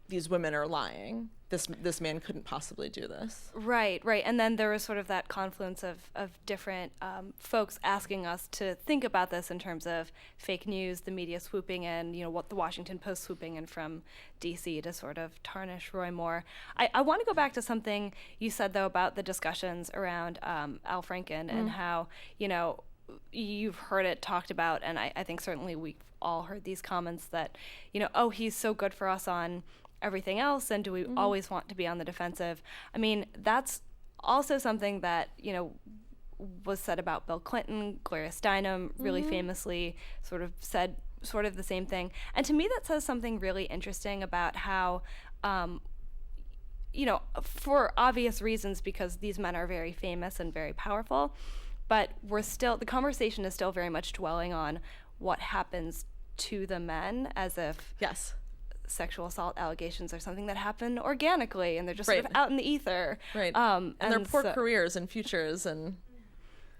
these women are lying. This man couldn't possibly do this. Right. And then there was sort of that confluence of different folks asking us to think about this in terms of fake news, the media swooping in, what the Washington Post swooping in from D.C. to sort of tarnish Roy Moore. I want to go back to something you said, though, about the discussions around Al Franken and how, you've heard it talked about, and I think certainly we've all heard these comments that, oh, he's so good for us on everything else, and do we always want to be on the defensive? I mean, that's also something that, was said about Bill Clinton. Gloria Steinem really famously sort of said sort of the same thing. And to me, that says something really interesting about how, for obvious reasons, because these men are very famous and very powerful, but the conversation is still very much dwelling on what happens to the men, as if sexual assault allegations are something that happen organically, and they're just sort of out in the ether. Right. And their poor careers and futures. And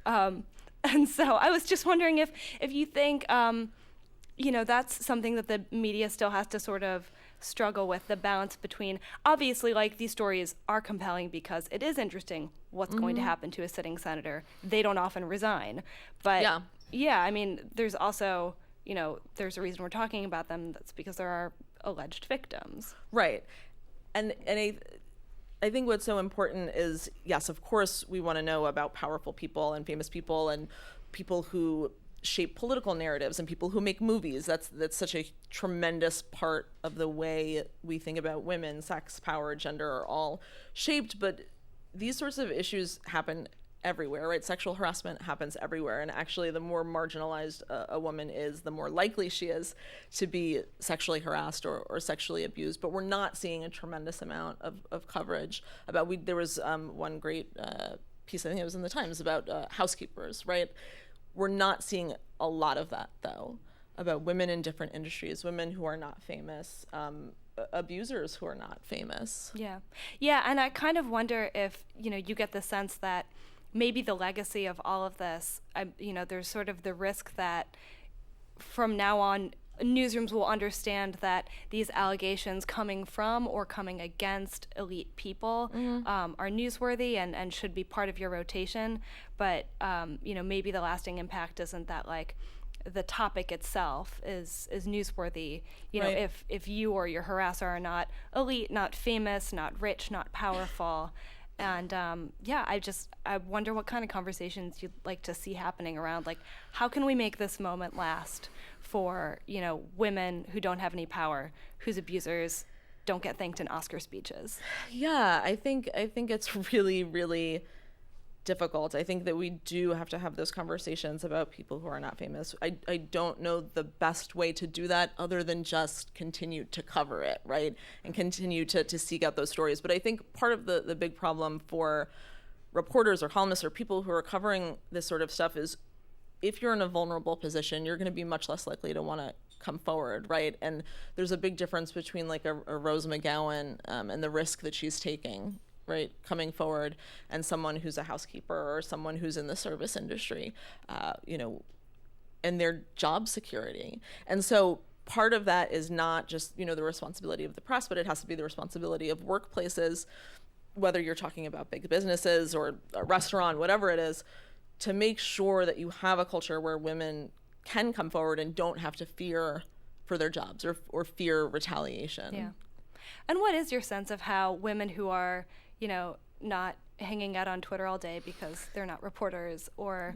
so I was just wondering if you think, that's something that the media still has to sort of struggle with, the balance between, obviously, like, these stories are compelling because it is interesting what's going to happen to a sitting senator. They don't often resign. But, I mean, there's also, there's a reason we're talking about them. That's because there are alleged victims. Right. And I think what's so important is, yes, of course, we want to know about powerful people and famous people and people who shape political narratives and people who make movies. That's such a tremendous part of the way we think about women. Sex, power, gender are all shaped, but these sorts of issues happen everywhere, right? Sexual harassment happens everywhere, and actually the more marginalized a woman is, the more likely she is to be sexually harassed or sexually abused. But we're not seeing a tremendous amount of coverage about, there was one great piece, I think it was in the Times, about housekeepers, right? We're not seeing a lot of that, though, about women in different industries, women who are not famous, abusers who are not famous. Yeah, and I kind of wonder if, you get the sense that maybe the legacy of all of this, there's sort of the risk that from now on, newsrooms will understand that these allegations coming from or coming against elite people are newsworthy and should be part of your rotation. But maybe the lasting impact isn't that like the topic itself is newsworthy. Right. If you or your harasser are not elite, not famous, not rich, not powerful. And I wonder what kind of conversations you'd like to see happening around, like, how can we make this moment last for, women who don't have any power, whose abusers don't get thanked in Oscar speeches? Yeah, I think it's really, really difficult. I think that we do have to have those conversations about people who are not famous. I don't know the best way to do that other than just continue to cover it, right? And continue to seek out those stories. But I think part of the big problem for reporters or columnists or people who are covering this sort of stuff is if you're in a vulnerable position, you're going to be much less likely to want to come forward, right? And there's a big difference between like a Rose McGowan and the risk that she's taking, right, coming forward, and someone who's a housekeeper or someone who's in the service industry, and their job security. And so part of that is not just, the responsibility of the press, but it has to be the responsibility of workplaces, whether you're talking about big businesses or a restaurant, whatever it is, to make sure that you have a culture where women can come forward and don't have to fear for their jobs or fear retaliation. Yeah. And what is your sense of how women who are, not hanging out on Twitter all day because they're not reporters or,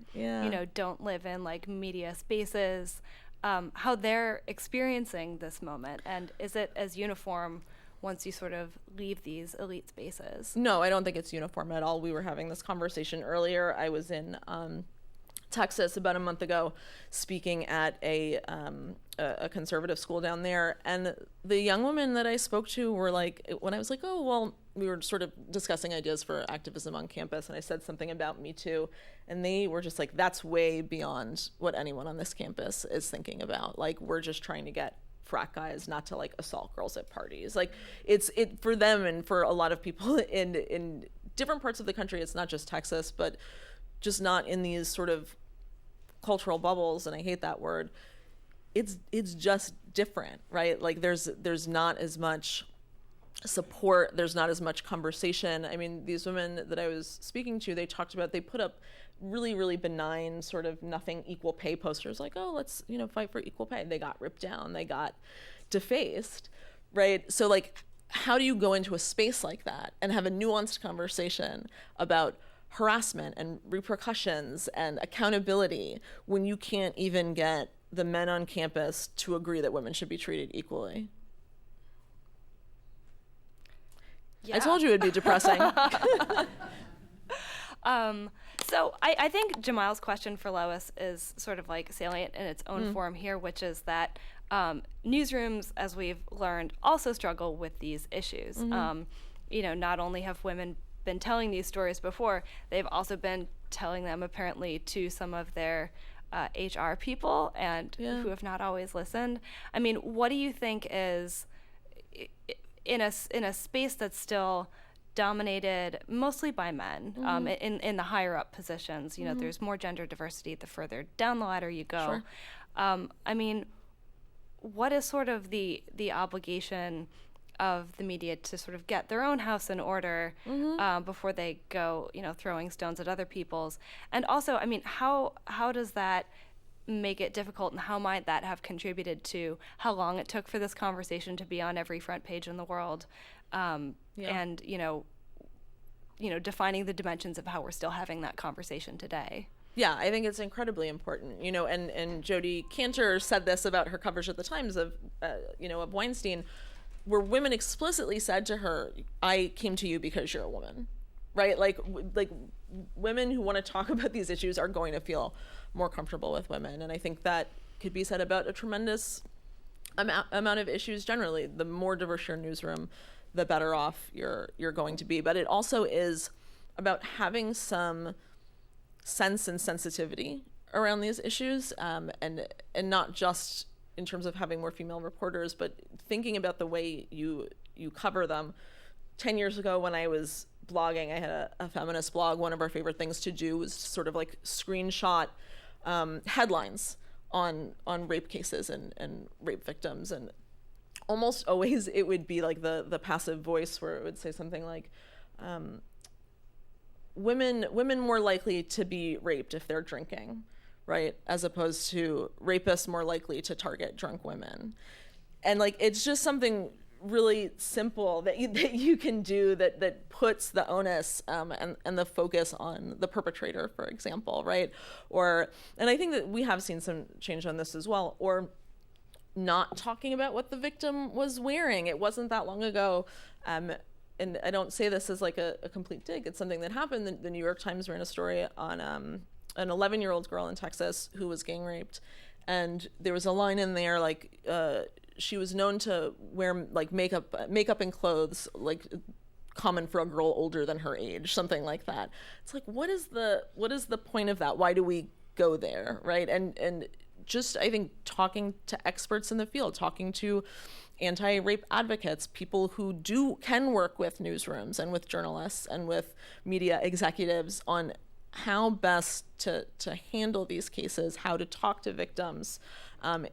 don't live in like media spaces, how they're experiencing this moment? And is it as uniform once you sort of leave these elite spaces? No, I don't think it's uniform at all. We were having this conversation earlier. I was in Texas about a month ago speaking at a conservative school down there, and the young women that I spoke to were like, when I was like, oh, well, we were sort of discussing ideas for activism on campus, and I said something about MeToo, and they were just like, that's way beyond what anyone on this campus is thinking about. Like, we're just trying to get frat guys not to like assault girls at parties. Like, it for them and for a lot of people in different parts of the country, it's not just Texas, but just not in these sort of cultural bubbles, and I hate that word. It's just different, right? Like there's not as much support, there's not as much conversation. I mean, these women that I was speaking to, they put up really, really benign sort of nothing equal pay posters, like, oh, let's, fight for equal pay. They got ripped down, they got defaced, right? So like, how do you go into a space like that and have a nuanced conversation about harassment and repercussions and accountability when you can't even get the men on campus to agree that women should be treated equally? Yeah. I told you it'd be depressing. So I think Jamiles' question for Lois is sort of like salient in its own form here, which is that newsrooms, as we've learned, also struggle with these issues. Not only have women been telling these stories before, they've also been telling them apparently to some of their HR people and who have not always listened. I mean, what do you think is in a space that's still dominated mostly by men, in the higher up positions, there's more gender diversity the further down the ladder you go. Sure. I mean, what is sort of the obligation of the media to sort of get their own house in order before they go, throwing stones at other people's? And also, I mean, how does that make it difficult, and how might that have contributed to how long it took for this conversation to be on every front page in the world? And, defining the dimensions of how we're still having that conversation today. Yeah, I think it's incredibly important, and Jodi Kantor said this about her coverage at the Times of Weinstein, where women explicitly said to her, I came to you because you're a woman, right? Like women who want to talk about these issues are going to feel more comfortable with women. And I think that could be said about a tremendous amount of issues generally. The more diverse your newsroom, the better off you're going to be. But it also is about having some sense and sensitivity around these issues, and not just in terms of having more female reporters, but thinking about the way you cover them. 10 years ago when I was blogging, I had a feminist blog. One of our favorite things to do was sort of like screenshot headlines on rape cases and rape victims, and almost always it would be like the passive voice where it would say something like, women more likely to be raped if they're drinking, right? As opposed to rapists more likely to target drunk women. And like, it's just something really simple that you can do that puts the onus and the focus on the perpetrator, for example, right? And I think that we have seen some change on this as well, or not talking about what the victim was wearing. It wasn't that long ago, and I don't say this as like a complete dig, it's something that happened. The New York Times ran a story on an 11-year-old girl in Texas who was gang raped, and there was a line in there like, she was known to wear like makeup and clothes like common for a girl older than her age, something like that. It's like, what is the point of that? Why do we go there, right? And just, I think, talking to experts in the field, talking to anti-rape advocates, people who can work with newsrooms and with journalists and with media executives on how best to handle these cases, how to talk to victims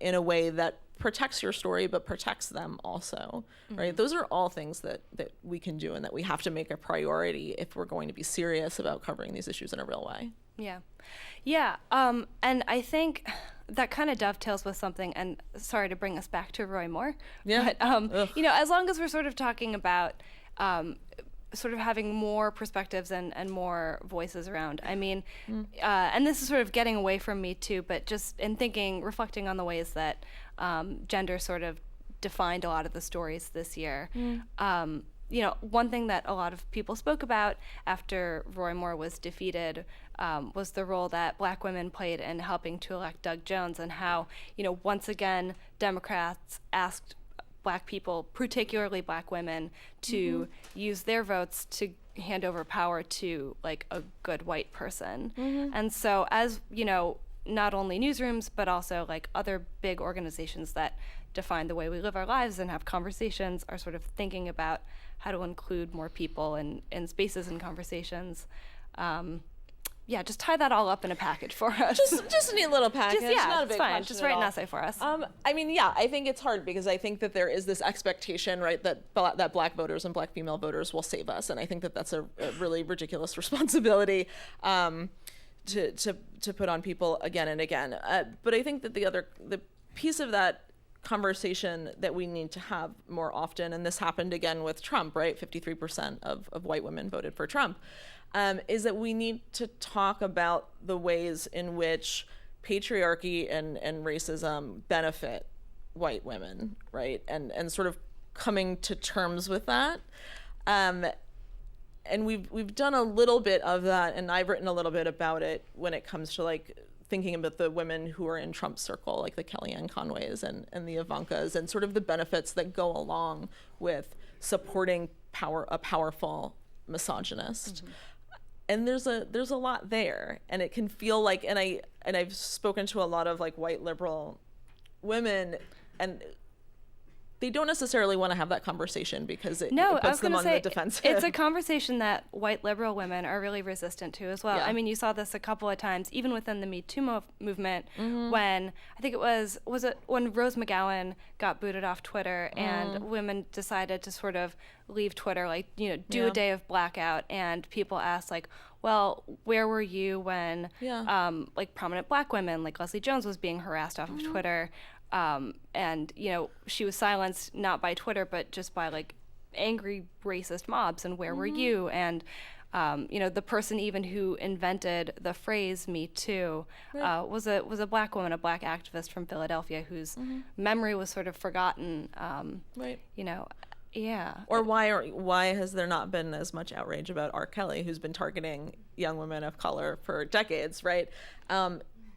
in a way that protects your story but protects them also, right? Those are all things that we can do and that we have to make a priority if we're going to be serious about covering these issues in a real way. Yeah. And I think that kind of dovetails with something, and sorry to bring us back to Roy Moore, but as long as we're sort of talking about sort of having more perspectives and more voices around. I mean, and this is sort of getting away from MeToo, but just in reflecting on the ways that gender sort of defined a lot of the stories this year. One thing that a lot of people spoke about after Roy Moore was defeated was the role that Black women played in helping to elect Doug Jones, and how, once again, Democrats asked Black people, particularly Black women, to use their votes to hand over power to like a good white person. And so as, not only newsrooms, but also like other big organizations that define the way we live our lives and have conversations are sort of thinking about how to include more people in spaces and conversations. Just tie that all up in a package for us. Just a neat little package. Not a big fine. question Just write at an all. essay for us. I think it's hard because I think that there is this expectation, right, that Black voters and Black female voters will save us, and I think that that's a really ridiculous responsibility to put on people again and again. But I think that the piece of that conversation that we need to have more often, and this happened again with Trump, right? 53% of white women voted for Trump. Is that we need to talk about the ways in which patriarchy and racism benefit white women, right? And sort of coming to terms with that. And we've done a little bit of that, and I've written a little bit about it when it comes to like thinking about the women who are in Trump's circle, like the Kellyanne Conways and the Ivankas, and sort of the benefits that go along with supporting a powerful misogynist. And there's a lot there, and it can feel like, and I've spoken to a lot of like white liberal women, and they don't necessarily want to have that conversation because it puts them on the defensive. It's a conversation that white liberal women are really resistant to as well. Yeah. I mean, you saw this a couple of times, even within the MeToo movement, when I think it was it when Rose McGowan got booted off Twitter, and women decided to sort of leave Twitter, like, do a day of blackout, and people asked like, well, where were you when like prominent Black women like Leslie Jones was being harassed off of Twitter? And she was silenced not by Twitter but just by like angry racist mobs, and where were you? And the person even who invented the phrase Me Too was a Black woman, a Black activist from Philadelphia whose memory was sort of forgotten. Or why has there not been as much outrage about R. Kelly, who's been targeting young women of color for decades, right?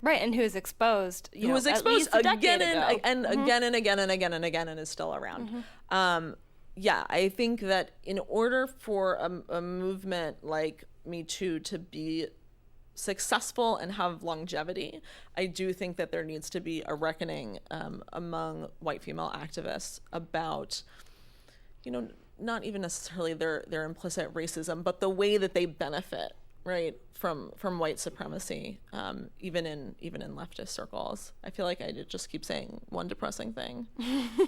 Right, and who was exposed, who was exposed again and again and again and again and again, and is still around. I think that in order for a movement like Me Too to be successful and have longevity, I do think that there needs to be a reckoning among white female activists about, not even necessarily their implicit racism, but the way that they benefit right, from white supremacy, even in leftist circles. I feel like I just keep saying one depressing thing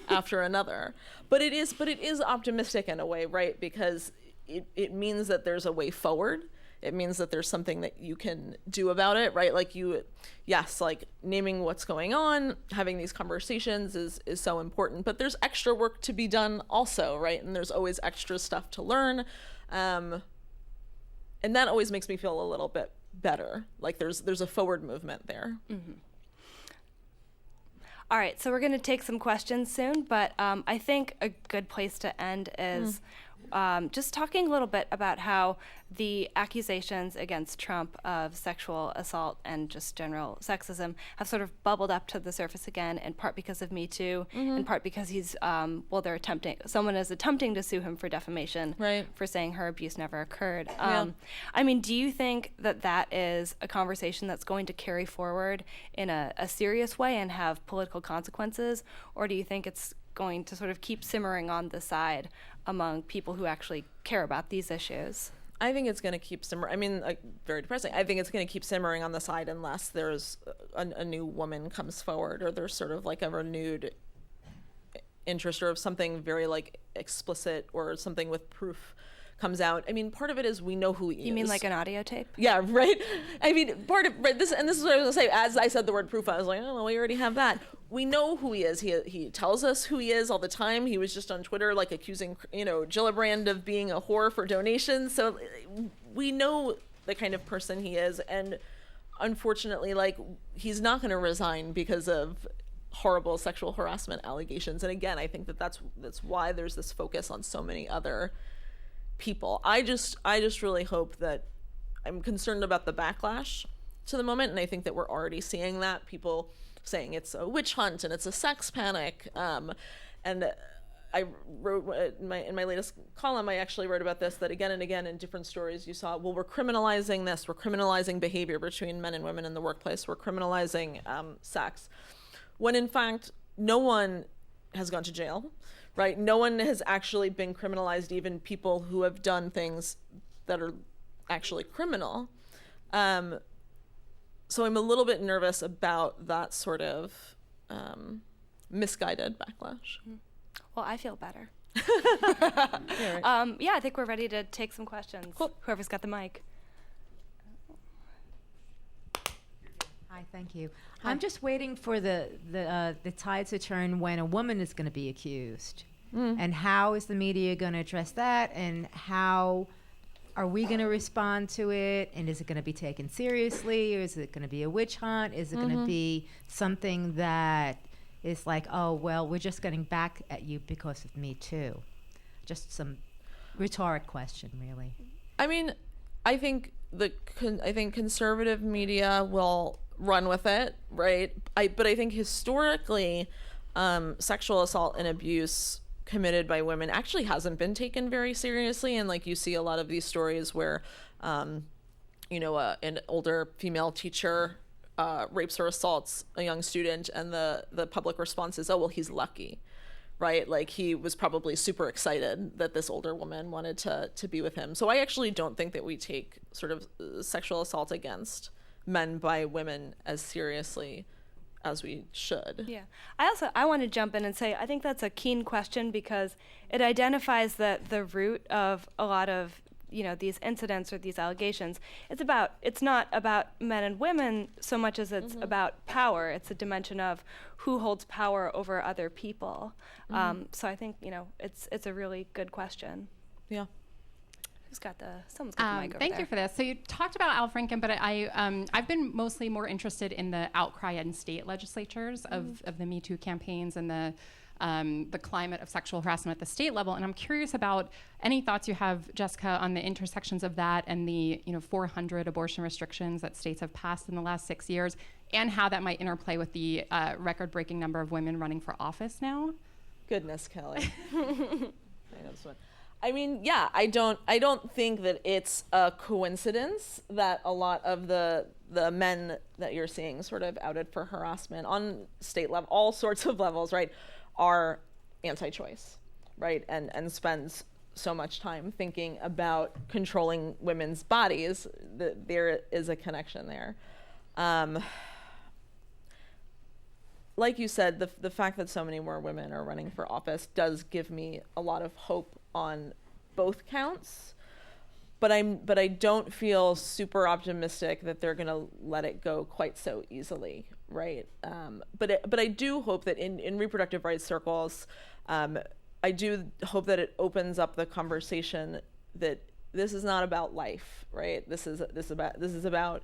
after another, but it is optimistic in a way, right? Because it means that there's a way forward. It means that there's something that you can do about it, right? Like like naming what's going on, having these conversations is so important, but there's extra work to be done also, right? And there's always extra stuff to learn. And that always makes me feel a little bit better. Like there's a forward movement there. Mm-hmm. All right, so we're going to take some questions soon, but I think a good place to end is just talking a little bit about how the accusations against Trump of sexual assault and just general sexism have sort of bubbled up to the surface again, in part because of MeToo, in part because someone is attempting to sue him for defamation, right, for saying her abuse never occurred. I mean, do you think that is a conversation that's going to carry forward in a serious way and have political consequences, or do you think it's going to sort of keep simmering on the side among people who actually care about these issues? I think it's going to keep simmering. I mean, very depressing. I think it's going to keep simmering on the side unless there's a new woman comes forward, or there's sort of like a renewed interest, or if something very like explicit or something with proof comes out. I mean, part of it is we know who he is. You mean like an audio tape? Yeah, right. I mean, part of this, and this is what I was going to say. As I said the word proof, I was like, oh, well, we already have that. We know who he is. He tells us who he is all the time. He was just on Twitter, like accusing, Gillibrand of being a whore for donations. So we know the kind of person he is, and unfortunately, like, he's not going to resign because of horrible sexual harassment allegations. And again, I think that's why there's this focus on so many other people. I just really hope that, I'm concerned about the backlash to the moment, and I think that we're already seeing that, people saying it's a witch hunt and it's a sex panic. And I wrote in my latest column, I actually wrote about this, that again and again in different stories you saw, well, we're criminalizing this, we're criminalizing behavior between men and women in the workplace, we're criminalizing sex, when in fact no one has gone to jail, right? No one has actually been criminalized, even people who have done things that are actually criminal. So I'm a little bit nervous about that sort of misguided backlash. Well, I feel better. Yeah, right. I think we're ready to take some questions. Cool. Whoever's got the mic. Hi, thank you. I'm just waiting for the tide to turn when a woman is going to be accused. And how is the media going to address that? And how are we going to respond to it? And is it going to be taken seriously? Or is it going to be a witch hunt? Is it going to be something that is like, oh, well, we're just getting back at you because of Me Too? Just some rhetoric question, really. I mean, I think conservative media will run with it, right? But I think historically, sexual assault and abuse committed by women actually hasn't been taken very seriously. And like you see a lot of these stories where, an older female teacher rapes or assaults a young student, and the public response is, oh, well, he's lucky, right? Like he was probably super excited that this older woman wanted to be with him. So I actually don't think that we take sort of sexual assault against men by women as seriously as we should. Yeah. I want to jump in and say, I think that's a keen question because it identifies the root of a lot of, these incidents or these allegations. It's not about men and women so much as it's about power. It's a dimension of who holds power over other people. So I think, it's a really good question. Yeah. Someone's got the mic over Thank there. you for this. So you talked about Al Franken, but I've been mostly more interested in the outcry in state legislatures of the Me Too campaigns and the climate of sexual harassment at the state level. And I'm curious about any thoughts you have, Jessica, on the intersections of that and the 400 abortion restrictions that states have passed in the last 6 years, and how that might interplay with the record-breaking number of women running for office now. Goodness, Kelly. I know this one. I mean, yeah, I don't think that it's a coincidence that a lot of the men that you're seeing sort of outed for harassment on state level, all sorts of levels, right, are anti-choice, right, and spend so much time thinking about controlling women's bodies, there is a connection there. Like you said, the fact that so many more women are running for office does give me a lot of hope on both counts. But I don't feel super optimistic that they're going to let it go quite so easily, right? But I do hope that in reproductive rights circles, I do hope that it opens up the conversation that this is not about life, right? This is about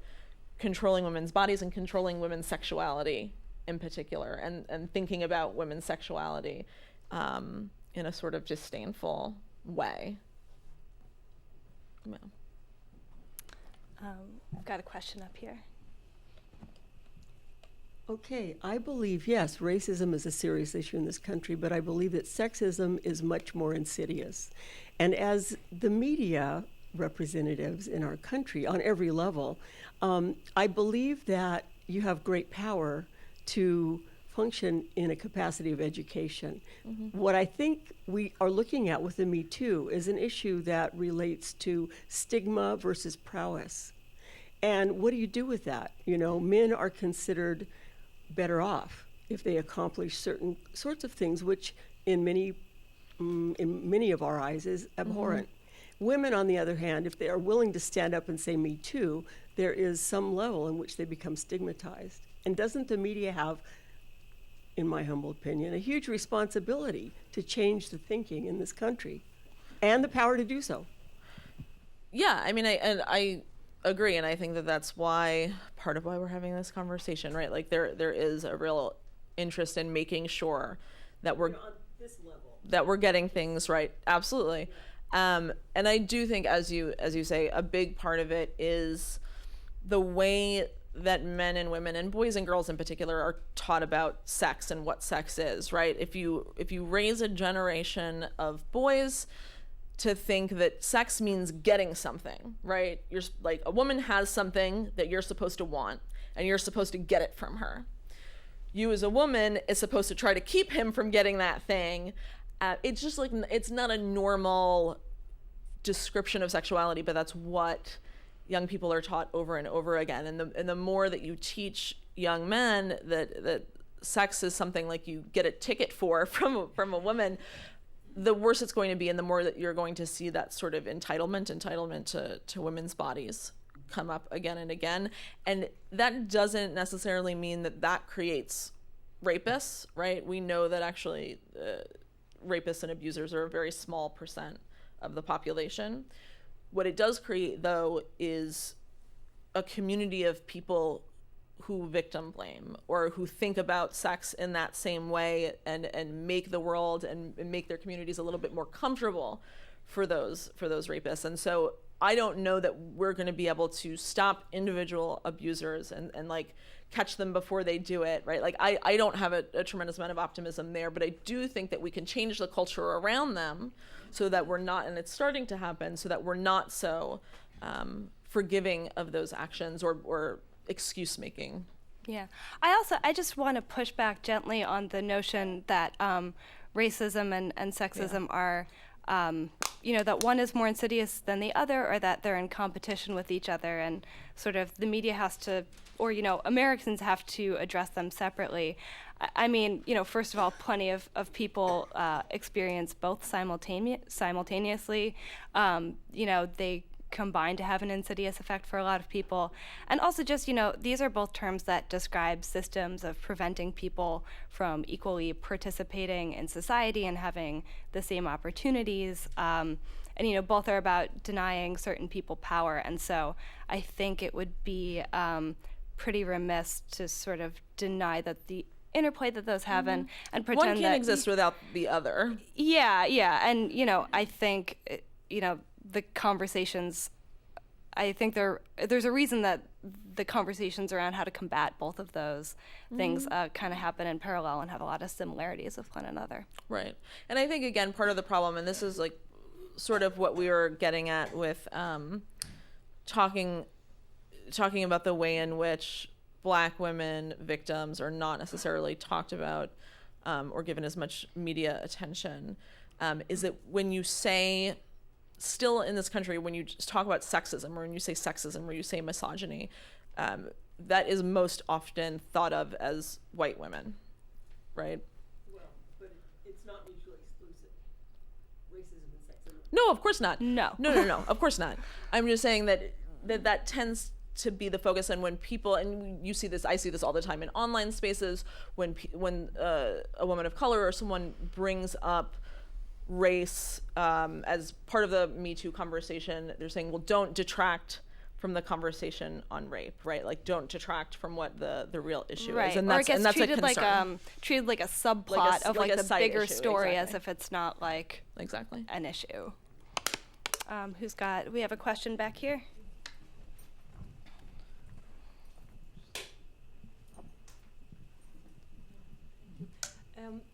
controlling women's bodies and controlling women's sexuality in particular, and thinking about women's sexuality in a sort of disdainful way. Yeah. I've got a question up here. Okay, I believe, yes, racism is a serious issue in this country, but I believe that sexism is much more insidious. And as the media representatives in our country on every level, I believe that you have great power to function in a capacity of education. Mm-hmm. What I think we are looking at with the MeToo is an issue that relates to stigma versus prowess. And what do you do with that? You know, men are considered better off if they accomplish certain sorts of things, which in many of our eyes is abhorrent. Mm-hmm. Women, on the other hand, if they are willing to stand up and say Me Too, there is some level in which they become stigmatized. And doesn't the media have, in my humble opinion, a huge responsibility to change the thinking in this country and the power to do so? Yeah, I mean, I agree, and I think that that's part of why we're having this conversation, right? Like there is a real interest in making sure that we're on this level, that we're getting things right. Absolutely. And I do think, as you say, a big part of it is the way that men and women and boys and girls in particular are taught about sex and what sex is, right? If you raise a generation of boys to think that sex means getting something, right? You're like, a woman has something that you're supposed to want, and you're supposed to get it from her. You as a woman is supposed to try to keep him from getting that thing. It's just like, it's not a normal description of sexuality, but that's what young people are taught over and over again. And the more that you teach young men that sex is something like you get a ticket from a woman, the worse it's going to be, and the more that you're going to see that sort of entitlement to women's bodies come up again and again. And that doesn't necessarily mean that creates rapists, right? We know that actually rapists and abusers are a very small percent of the population. What it does create, though, is a community of people who victim blame or who think about sex in that same way and make the world and make their communities a little bit more comfortable for those rapists. And so I don't know that we're going to be able to stop individual abusers and like catch them before they do it, right? Like I don't have a tremendous amount of optimism there, but I do think that we can change the culture around them so that we're not, and it's starting to happen, so that we're not so forgiving of those actions or excuse making. Yeah. I just want to push back gently on the notion that racism and sexism are, that one is more insidious than the other, or that they're in competition with each other, and sort of the media has to, or, Americans have to address them separately. I mean, first of all, plenty of people experience both simultaneously. They combine to have an insidious effect for a lot of people. And also just, these are both terms that describe systems of preventing people from equally participating in society and having the same opportunities. And, both are about denying certain people power. And so I think it would be pretty remiss to sort of deny that the interplay that those have and pretend one can't exist without the other. Yeah. And, I think, the conversations, I think there's a reason that the conversations around how to combat both of those things kind of happen in parallel and have a lot of similarities with one another. Right. And I think, again, part of the problem, and this is like sort of what we were getting at with talking about the way in which Black women victims are not necessarily talked about or given as much media attention. is that when you say, still in this country, when you just talk about sexism, or when you say sexism, or you say misogyny, that is most often thought of as white women, right? Well, but it's not mutually exclusive. Racism and sexism. No, of course not. No. No, of course not. I'm just saying that tends to be the focus, and when people, and you see this, I see this all the time in online spaces, when a woman of color or someone brings up race as part of the MeToo conversation, they're saying, well, don't detract from the conversation on rape, right? Like, don't detract from what the real issue is, and that's, or it gets treated a concern. treated like a subplot of like a the side bigger issue, story, exactly. as if it's not like Exactly. an issue. We have a question back here.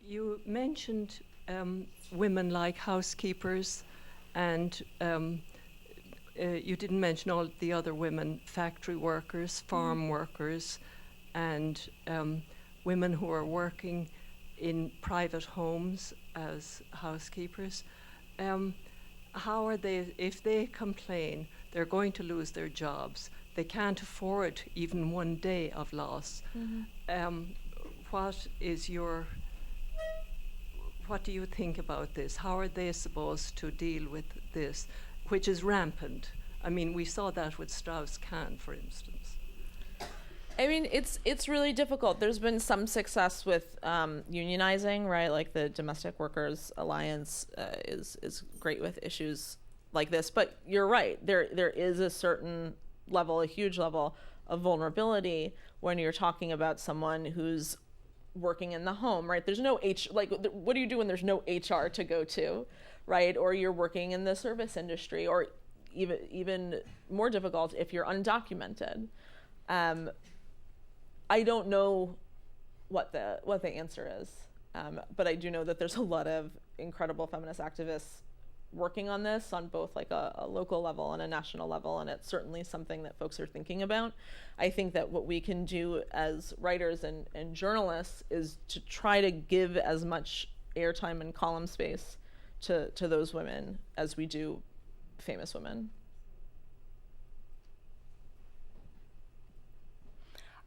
You mentioned women like housekeepers, and you didn't mention all the other women, factory workers, farm workers, and women who are working in private homes as housekeepers. How are they, if they complain, they're going to lose their jobs. They can't afford even one day of loss. What do you think about this? How are they supposed to deal with this, which is rampant? I mean, we saw that with Strauss-Kahn, for instance. I mean, it's really difficult. There's been some success with unionizing, right? Like the Domestic Workers Alliance is great with issues like this. But you're right. There is a certain level, a huge level of vulnerability when you're talking about someone who's working in the home, right? There's no what do you do when there's no HR to go to, right? Or you're working in the service industry, or even more difficult if you're undocumented. I don't know what the answer is, but I do know that there's a lot of incredible feminist activists working on this on both like a local level and a national level, and it's certainly something that folks are thinking about. I think that what we can do as writers and journalists is to try to give as much airtime and column space to those women as we do famous women.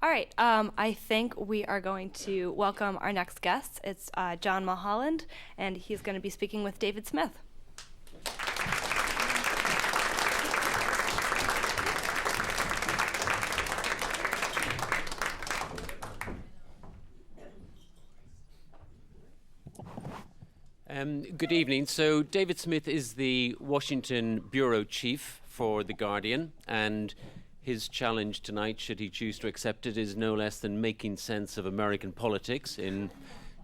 All right, I think we are going to welcome our next guest. It's John Mulholland, and he's going to be speaking with David Smith. Good evening. So David Smith is the Washington bureau chief for The Guardian, and his challenge tonight, should he choose to accept it, is no less than making sense of American politics in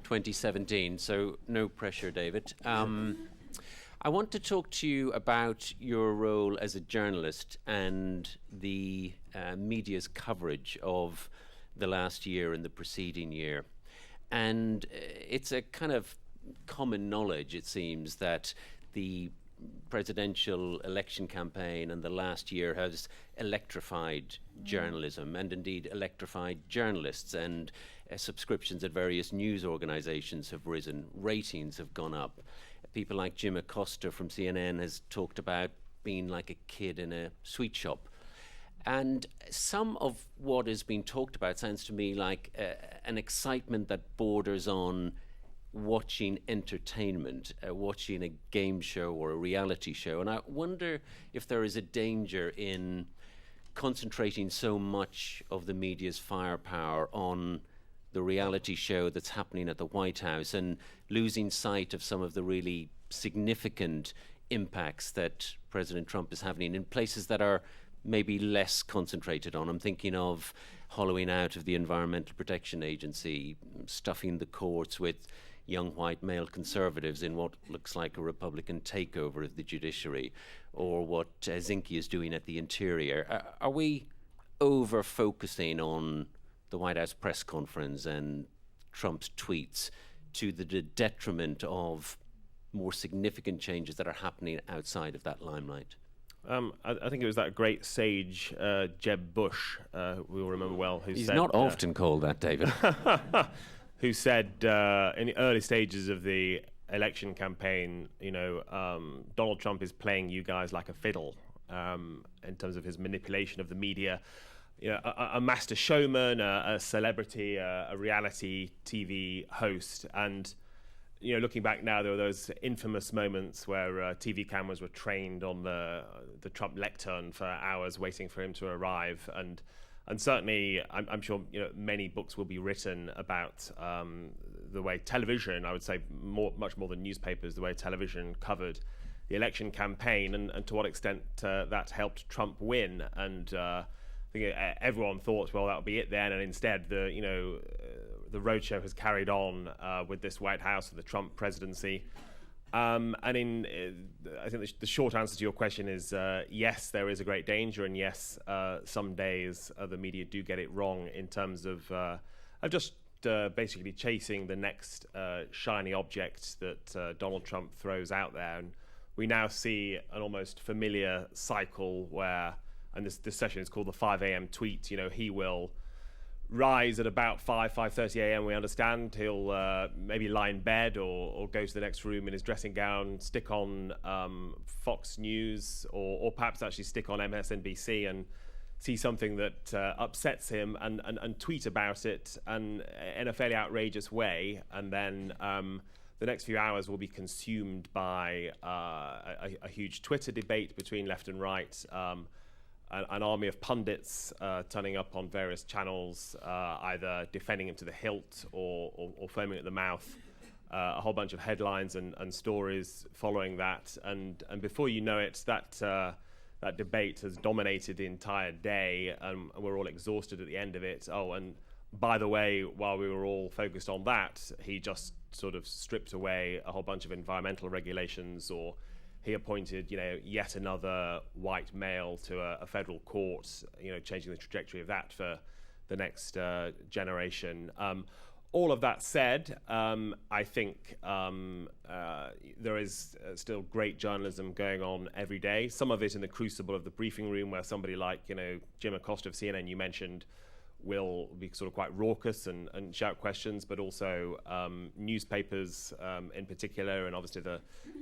2017. So no pressure, David. I want to talk to you about your role as a journalist and the media's coverage of the last year and the preceding year. And it's a kind of common knowledge, it seems, that the presidential election campaign and the last year has electrified journalism and indeed electrified journalists, and subscriptions at various news organizations have risen, ratings have gone up. People like Jim Acosta from CNN has talked about being like a kid in a sweet shop. And some of what is being talked about sounds to me like an excitement that borders on watching entertainment, watching a game show or a reality show. And I wonder if there is a danger in concentrating so much of the media's firepower on the reality show that's happening at the White House and losing sight of some of the really significant impacts that President Trump is having in places that are maybe less concentrated on. I'm thinking of hollowing out of the Environmental Protection Agency, stuffing the courts with young white male conservatives in what looks like a Republican takeover of the judiciary, or what Zinke is doing at the Interior. Are we over-focusing on the White House press conference and Trump's tweets to the detriment of more significant changes that are happening outside of that limelight? I think it was that great sage, Jeb Bush, we all remember well, who He's said... He's not often called that, David. who said in the early stages of the election campaign, Donald Trump is playing you guys like a fiddle in terms of his manipulation of the media. A master showman, a celebrity, a reality TV host. And, looking back now, there were those infamous moments where TV cameras were trained on the Trump lectern for hours waiting for him to arrive. And certainly, I'm sure many books will be written about the way television, I would say much more than newspapers, the way television covered the election campaign and to what extent that helped Trump win. And I think everyone thought, well, that would be it then. And instead, the roadshow has carried on with this White House and the Trump presidency. I think the short answer to your question is yes, there is a great danger, and yes, some days the media do get it wrong in terms of just basically chasing the next shiny object that Donald Trump throws out there. And we now see an almost familiar cycle where, and this session is called the 5 a.m. tweet. He will rise at about 5:30 a.m. we understand. He'll maybe lie in bed or go to the next room in his dressing gown, stick on Fox News or perhaps actually stick on MSNBC and see something that upsets him and tweet about it and in a fairly outrageous way. And then the next few hours will be consumed by a huge Twitter debate between left and right, an army of pundits turning up on various channels, either defending him to the hilt or foaming at the mouth. A whole bunch of headlines and stories following that, and before you know it, that debate has dominated the entire day, and we're all exhausted at the end of it. Oh, and by the way, while we were all focused on that, he just sort of stripped away a whole bunch of environmental regulations, or he appointed, yet another white male to a federal court, changing the trajectory of that for the next generation. All of that said, I think there is still great journalism going on every day. Some of it in the crucible of the briefing room, where somebody like, Jim Acosta of CNN, you mentioned, will be sort of quite raucous and shout questions, but also newspapers in particular, and obviously the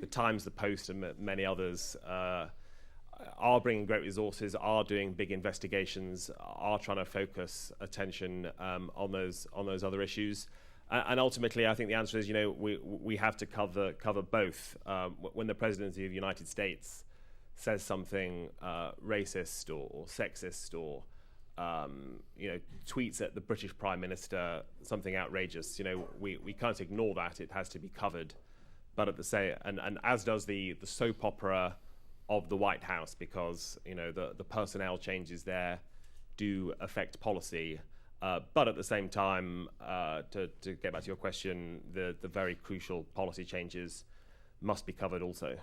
Times, the Post, and many others are bringing great resources, are doing big investigations, are trying to focus attention on those other issues. And ultimately, I think the answer is, we have to cover both. When the presidency of the United States says something racist or sexist or tweets at the British Prime Minister something outrageous, we can't ignore that. It has to be covered. But at the same, and as does the soap opera of the White House, because the personnel changes there do affect policy. But at the same time, to get back to your question, the very crucial policy changes must be covered also.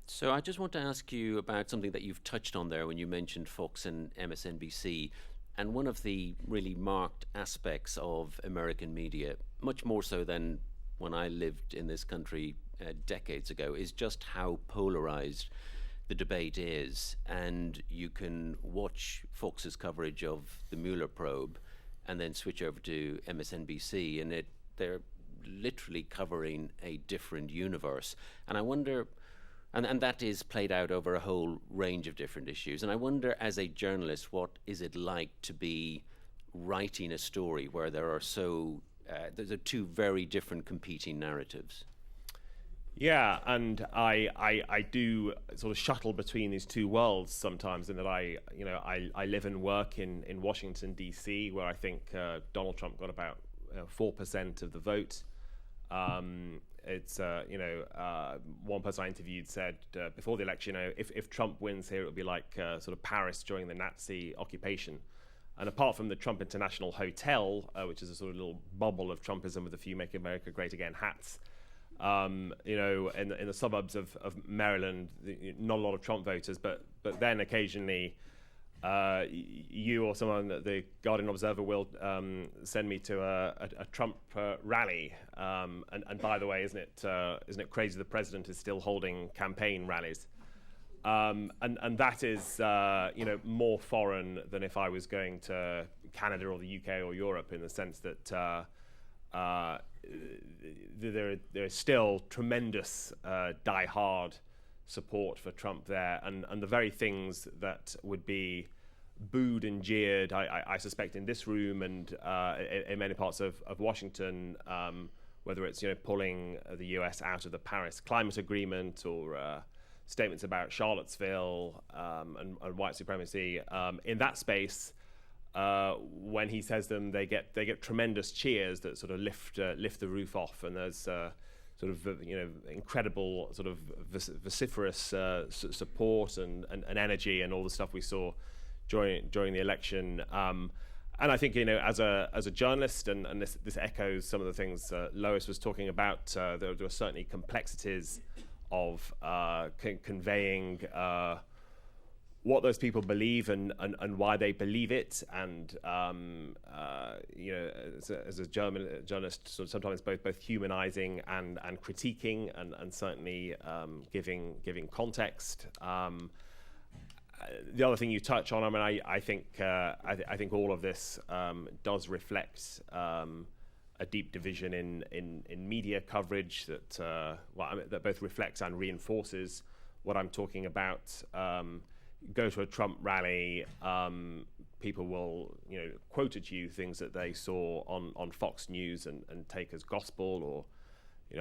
So I just want to ask you about something that you've touched on there when you mentioned Fox and MSNBC. And one of the really marked aspects of American media, much more so than when I lived in this country decades ago, is just how polarized the debate is. And you can watch Fox's coverage of the Mueller probe and then switch over to MSNBC, and they're literally covering a different universe. And I wonder, and that is played out over a whole range of different issues. And I wonder, as a journalist, what is it like to be writing a story where there are there's two very different competing narratives? Yeah, and I do sort of shuttle between these two worlds sometimes, in that I live and work in Washington, D.C., where I think Donald Trump got about 4% of the vote. It's one person I interviewed said before the election, if Trump wins here, it would be like sort of Paris during the Nazi occupation. And apart from the Trump International Hotel, which is a sort of little bubble of Trumpism with a few "Make America Great Again" hats, in the suburbs of Maryland, not a lot of Trump voters, but then occasionally you or someone at the Guardian Observer will send me to a Trump rally. And by the way, isn't it crazy the president is still holding campaign rallies? And that is more foreign than if I was going to Canada or the UK or Europe, in the sense that there is still tremendous die-hard support for Trump there, and the very things that would be booed and jeered, I suspect, in this room and in many parts of Washington, whether it's pulling the US out of the Paris Climate Agreement or statements about Charlottesville and white supremacy, in that space, when he says them, they get tremendous cheers that sort of lift the roof off, and there's sort of incredible sort of vociferous support and energy and all the stuff we saw during the election. And I think as a journalist, and this echoes some of the things Lois was talking about. There were certainly complexities of conveying what those people believe and why they believe it, and as a journalist, sort of sometimes both humanizing and critiquing, and certainly giving context. The other thing you touch on, I think all of this does reflect a deep division in media coverage that that both reflects and reinforces what I'm talking about. Go to a Trump rally, people will quote at you things that they saw on Fox News and take as gospel, or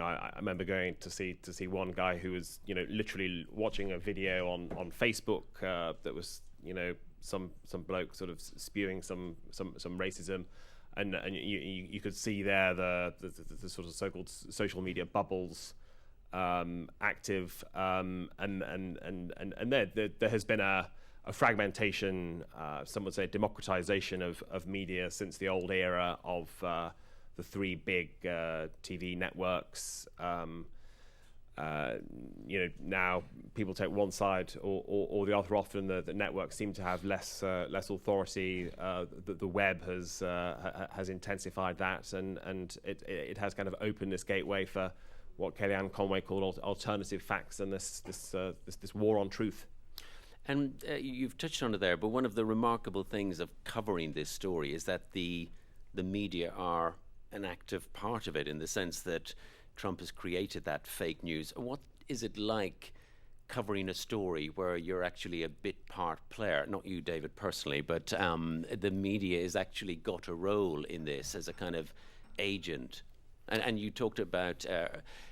I remember going to see one guy who was literally watching a video on Facebook that was some bloke sort of spewing some racism, and you could see there the sort of so-called social media bubbles active, and there has been a fragmentation, some would say democratization of media since the old era of the three big TV networks. Now people take one side or the other. Often the networks seem to have less authority. The web has intensified that, and it has kind of opened this gateway for what Kellyanne Conway called alternative facts, and this war on truth. And you've touched on it there, but one of the remarkable things of covering this story is that the media are an active part of it, in the sense that Trump has created that fake news. What is it like covering a story where you're actually a bit part player? Not you, David, personally, but the media has actually got a role in this as a kind of agent. And you talked about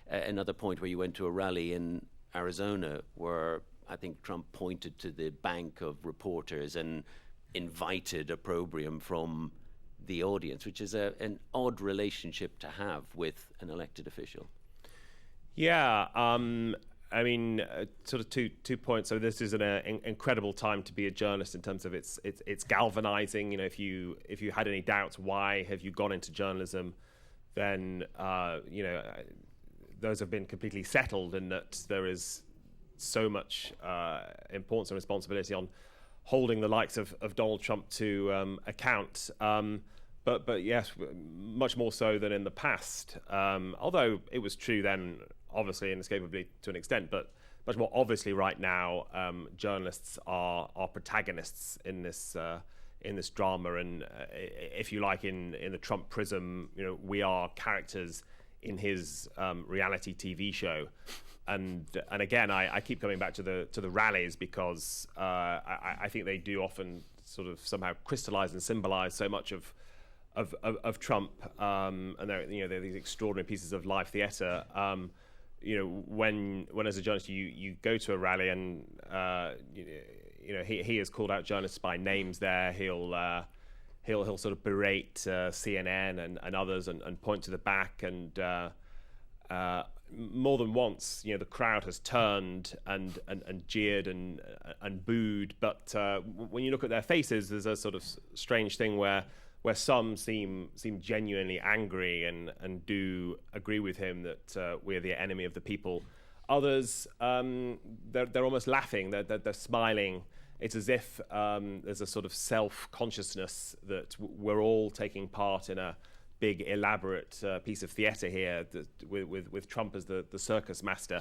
another point where you went to a rally in Arizona where I think Trump pointed to the bank of reporters and invited opprobrium from the audience, which is an odd relationship to have with an elected official. Yeah, sort of two points. So this is an incredible time to be a journalist in terms of it's galvanizing. If you had any doubts, why have you gone into journalism? Then those have been completely settled, in that there is so much importance and responsibility on holding the likes of Donald Trump to account. But yes, much more so than in the past. Although it was true then, obviously, inescapably to an extent, but much more obviously right now, journalists are protagonists in this drama, and if you like, in the Trump prism, we are characters in his reality TV show. And again, I keep coming back to the rallies, because I think they do often sort of somehow crystallize and symbolize so much of Trump, and they're these extraordinary pieces of live theater. When as a journalist you go to a rally, and he has called out journalists by names there. He'll sort of berate CNN and others and point to the back, and more than once, the crowd has turned and jeered and booed. But when you look at their faces, there's a sort of strange thing where some seem genuinely angry and do agree with him that we're the enemy of the people. Others, they're almost laughing. They're smiling. It's as if there's a sort of self-consciousness that we're all taking part in a big, elaborate piece of theatre here, with Trump as the circus master.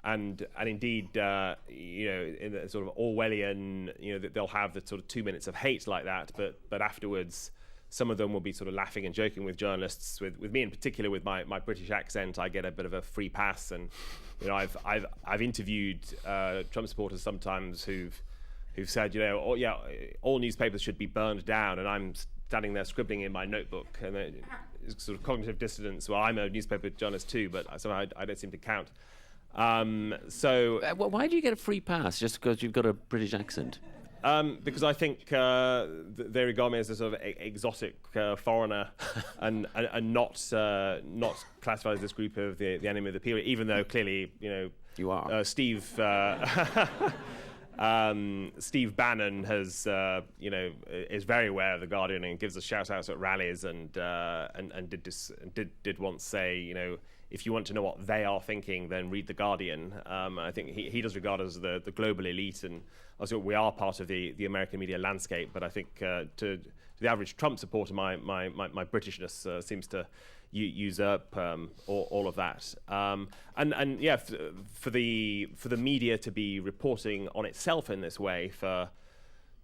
And indeed, in the sort of Orwellian, they'll have the sort of 2 minutes of hate like that, but afterwards, some of them will be sort of laughing and joking with journalists. With me in particular, with my British accent, I get a bit of a free pass. And I've interviewed Trump supporters sometimes who've said, all newspapers should be burned down, and I'm standing there scribbling in my notebook, and it's sort of cognitive dissonance. Well, I'm a newspaper journalist too, but somehow I don't seem to count. Why do you get a free pass just because you've got a British accent? Because I think they regard me as a sort of exotic foreigner, and not classified as this group of the enemy of the people. Even though clearly, you are. Steve Bannon has, is very aware of the Guardian and gives us shout-outs at rallies, and did once say, if you want to know what they are thinking, then read the Guardian. I think he does regard us as the global elite, and also we are part of the American media landscape. But I think to the average Trump supporter, my Britishness seems to usurp all of that. For the media to be reporting on itself in this way, for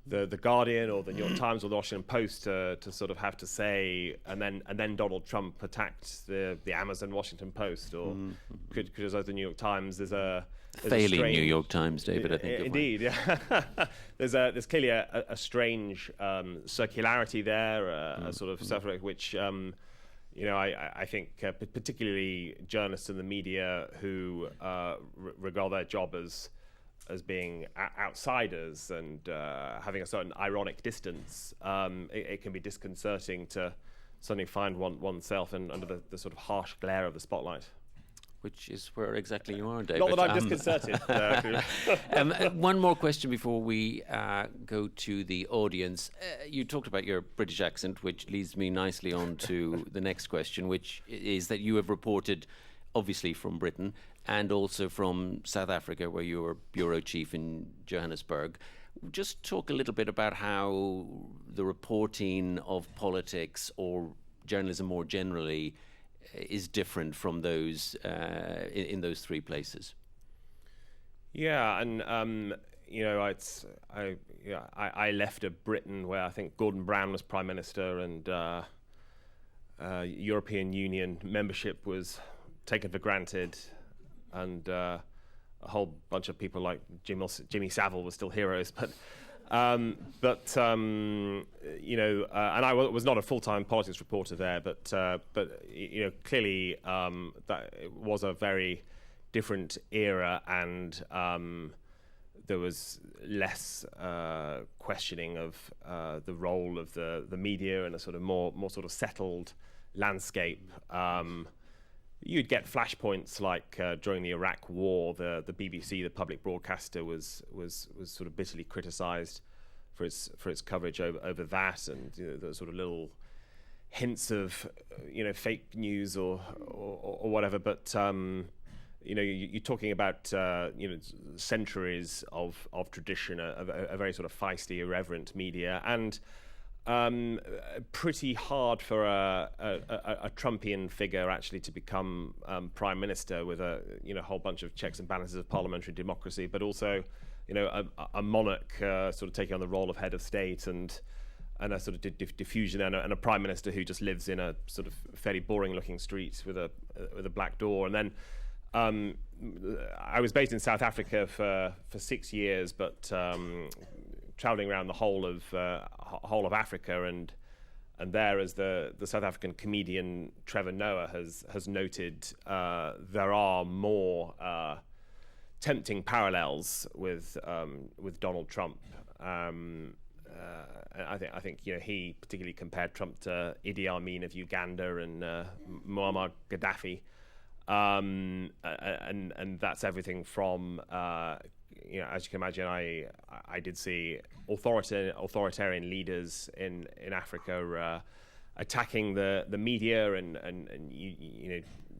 the Guardian or the New York Times or the Washington Post to sort of have to say, and then Donald Trump attacked the Amazon Washington Post or criticized the New York Times. There's failing New York Times, David. I think indeed, yeah. there's clearly a strange circularity there, a sort of stuff which. I think particularly journalists in the media who regard their job as being outsiders and having a certain ironic distance, it can be disconcerting to suddenly find oneself under the sort of harsh glare of the spotlight. Which is where exactly you are, David. Not that I'm disconcerted. One more question before we go to the audience. You talked about your British accent, which leads me nicely on to the next question, which is that you have reported, obviously, from Britain and also from South Africa, where you were bureau chief in Johannesburg. Just talk a little bit about how the reporting of politics or journalism more generally is different from those in those three places. Yeah, and I left Britain where I think Gordon Brown was Prime Minister, and European Union membership was taken for granted, and a whole bunch of people like Jimmy Savile were still heroes, and I was not a full-time politics reporter there, but clearly that it was a very different era, and there was less questioning of the role of the media in a sort of more sort of settled landscape. You'd get flashpoints like during the Iraq War, the BBC, the public broadcaster, was sort of bitterly criticised for its coverage over that, and the sort of little hints of fake news or whatever. But you're talking about centuries of tradition, a very sort of feisty, irreverent media, and pretty hard for a Trumpian figure actually to become prime minister with a whole bunch of checks and balances of parliamentary democracy, but also a monarch sort of taking on the role of head of state and a sort of diffusion, and a prime minister who just lives in a sort of fairly boring looking street with a black door. And then I was based in South Africa for 6 years, but traveling around the whole of Africa, and there, as the South African comedian Trevor Noah has noted, there are more tempting parallels with Donald Trump. I think he particularly compared Trump to Idi Amin of Uganda and Muammar Gaddafi, and that's everything from as you can imagine, I did see authoritarian leaders in Africa attacking the media, and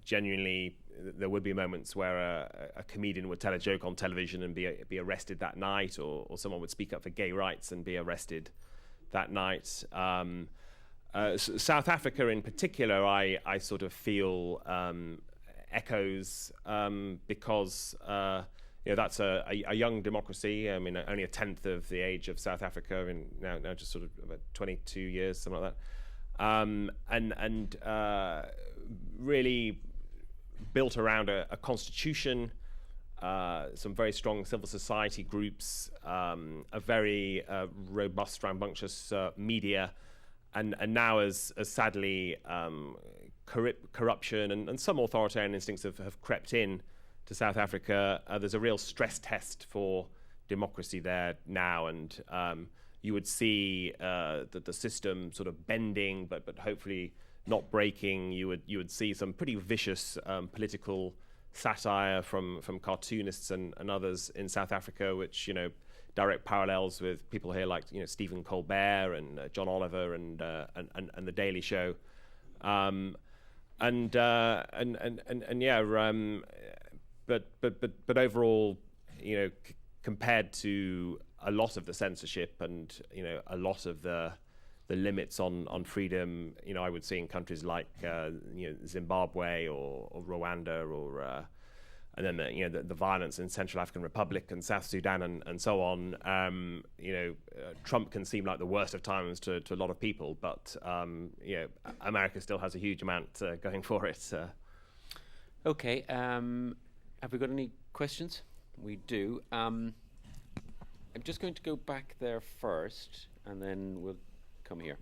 genuinely there would be moments where a comedian would tell a joke on television and be arrested that night, or someone would speak up for gay rights and be arrested that night. South Africa in particular, I sort of feel echoes because that's a young democracy. I mean, only a tenth of the age of South Africa, and now just sort of about 22 years, something like that. and really built around a constitution, some very strong civil society groups, a very robust, rambunctious media, and now as sadly corruption and some authoritarian instincts have crept in to South Africa. There's a real stress test for democracy there now, and you would see the system sort of bending, but hopefully not breaking. You would see some pretty vicious political satire from cartoonists and others in South Africa, which direct parallels with people here like Stephen Colbert and John Oliver and the Daily Show, but overall, compared to a lot of the censorship and a lot of the limits on freedom, I would see in countries like Zimbabwe or Rwanda or and then the violence in Central African Republic and South Sudan and so on. Trump can seem like the worst of times to a lot of people, but America still has a huge amount going for it. Okay, have we got any questions? We do. I'm just going to go back there first, and then we'll come here.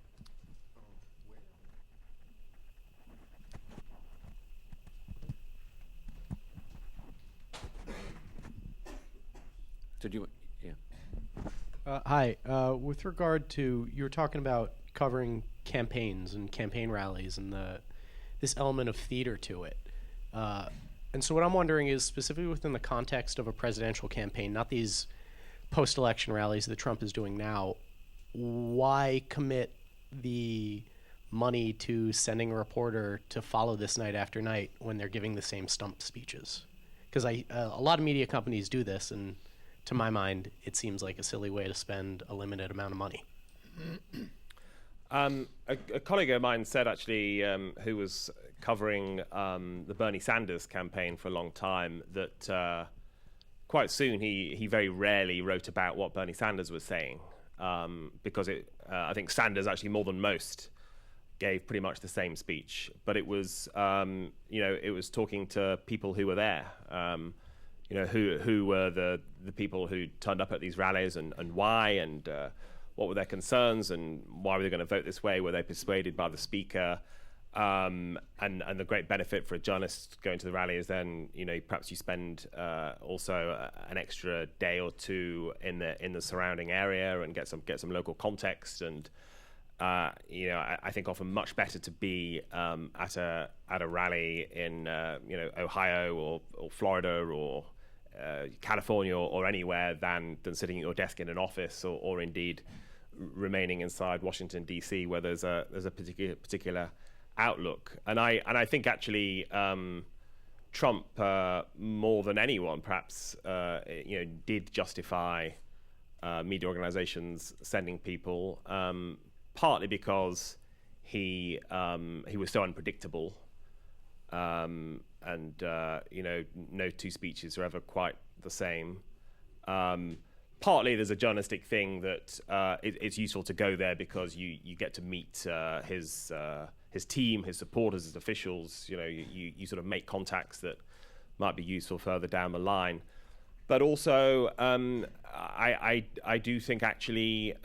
So do you, yeah. Hi. With regard to, you were talking about covering campaigns and campaign rallies and this element of theater to it. And so what I'm wondering is, specifically within the context of a presidential campaign, not these post-election rallies that Trump is doing now, why commit the money to sending a reporter to follow this night after night when they're giving the same stump speeches? Because a lot of media companies do this, and to my mind, it seems like a silly way to spend a limited amount of money. A colleague of mine said, actually, who was covering the Bernie Sanders campaign for a long time, that quite soon he very rarely wrote about what Bernie Sanders was saying, because I think Sanders, actually more than most, gave pretty much the same speech, but it was it was talking to people who were there, who were the people who turned up at these rallies and why, and what were their concerns, and why were they going to vote this way? Were they persuaded by the speaker? And the great benefit for a journalist going to the rally is then perhaps you spend also an extra day or two in the surrounding area and get some local context, and I think often much better to be at a rally in Ohio or Florida or California or anywhere than sitting at your desk in an office or indeed remaining inside Washington D.C. where there's a particular outlook. And I think actually Trump more than anyone perhaps did justify media organizations sending people, partly because he was so unpredictable, and no two speeches are ever quite the same. Partly there's a journalistic thing that it's useful to go there because you get to meet his team, his supporters, his officials. You sort of make contacts that might be useful further down the line. But also, I do think actually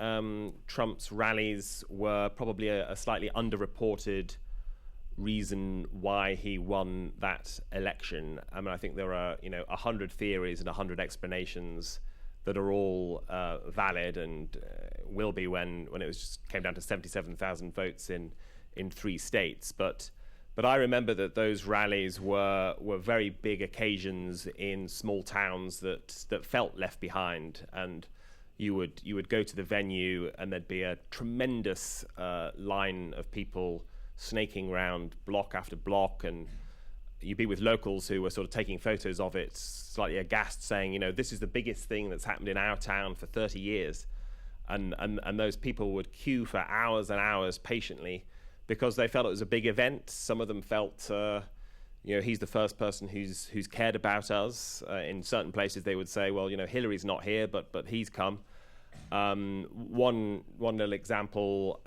Trump's rallies were probably a slightly underreported reason why he won that election. I mean, I think there are 100 theories and 100 explanations that are all valid and will be when it came down to 77,000 votes in 3 states. But I remember that those rallies were very big occasions in small towns that felt left behind, and you would go to the venue and there'd be a tremendous line of people snaking around block after block, and you'd be with locals who were sort of taking photos of it, slightly aghast, saying, this is the biggest thing that's happened in our town for 30 years. And those people would queue for hours and hours patiently because they felt it was a big event. Some of them felt, he's the first person who's cared about us. In certain places they would say, well, Hillary's not here, but he's come. One little example,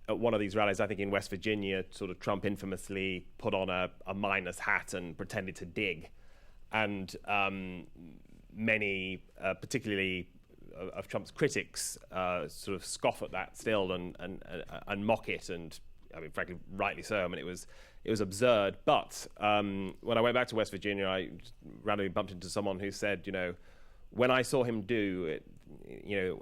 at one of these rallies, I think in West Virginia, sort of Trump infamously put on a miner's hat and pretended to dig. And many, particularly of Trump's critics, sort of scoff at that still and mock it. And I mean, frankly, rightly so. I mean, it was absurd. But when I went back to West Virginia, I randomly bumped into someone who said, when I saw him do it,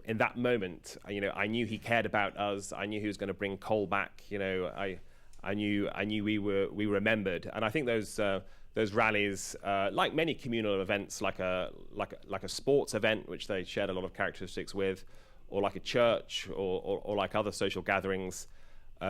in that moment, I knew he cared about us. I knew he was going to bring coal back. I knew we were remembered. And I think those rallies, like many communal events, like a sports event, which they shared a lot of characteristics with, or like a church, or like other social gatherings,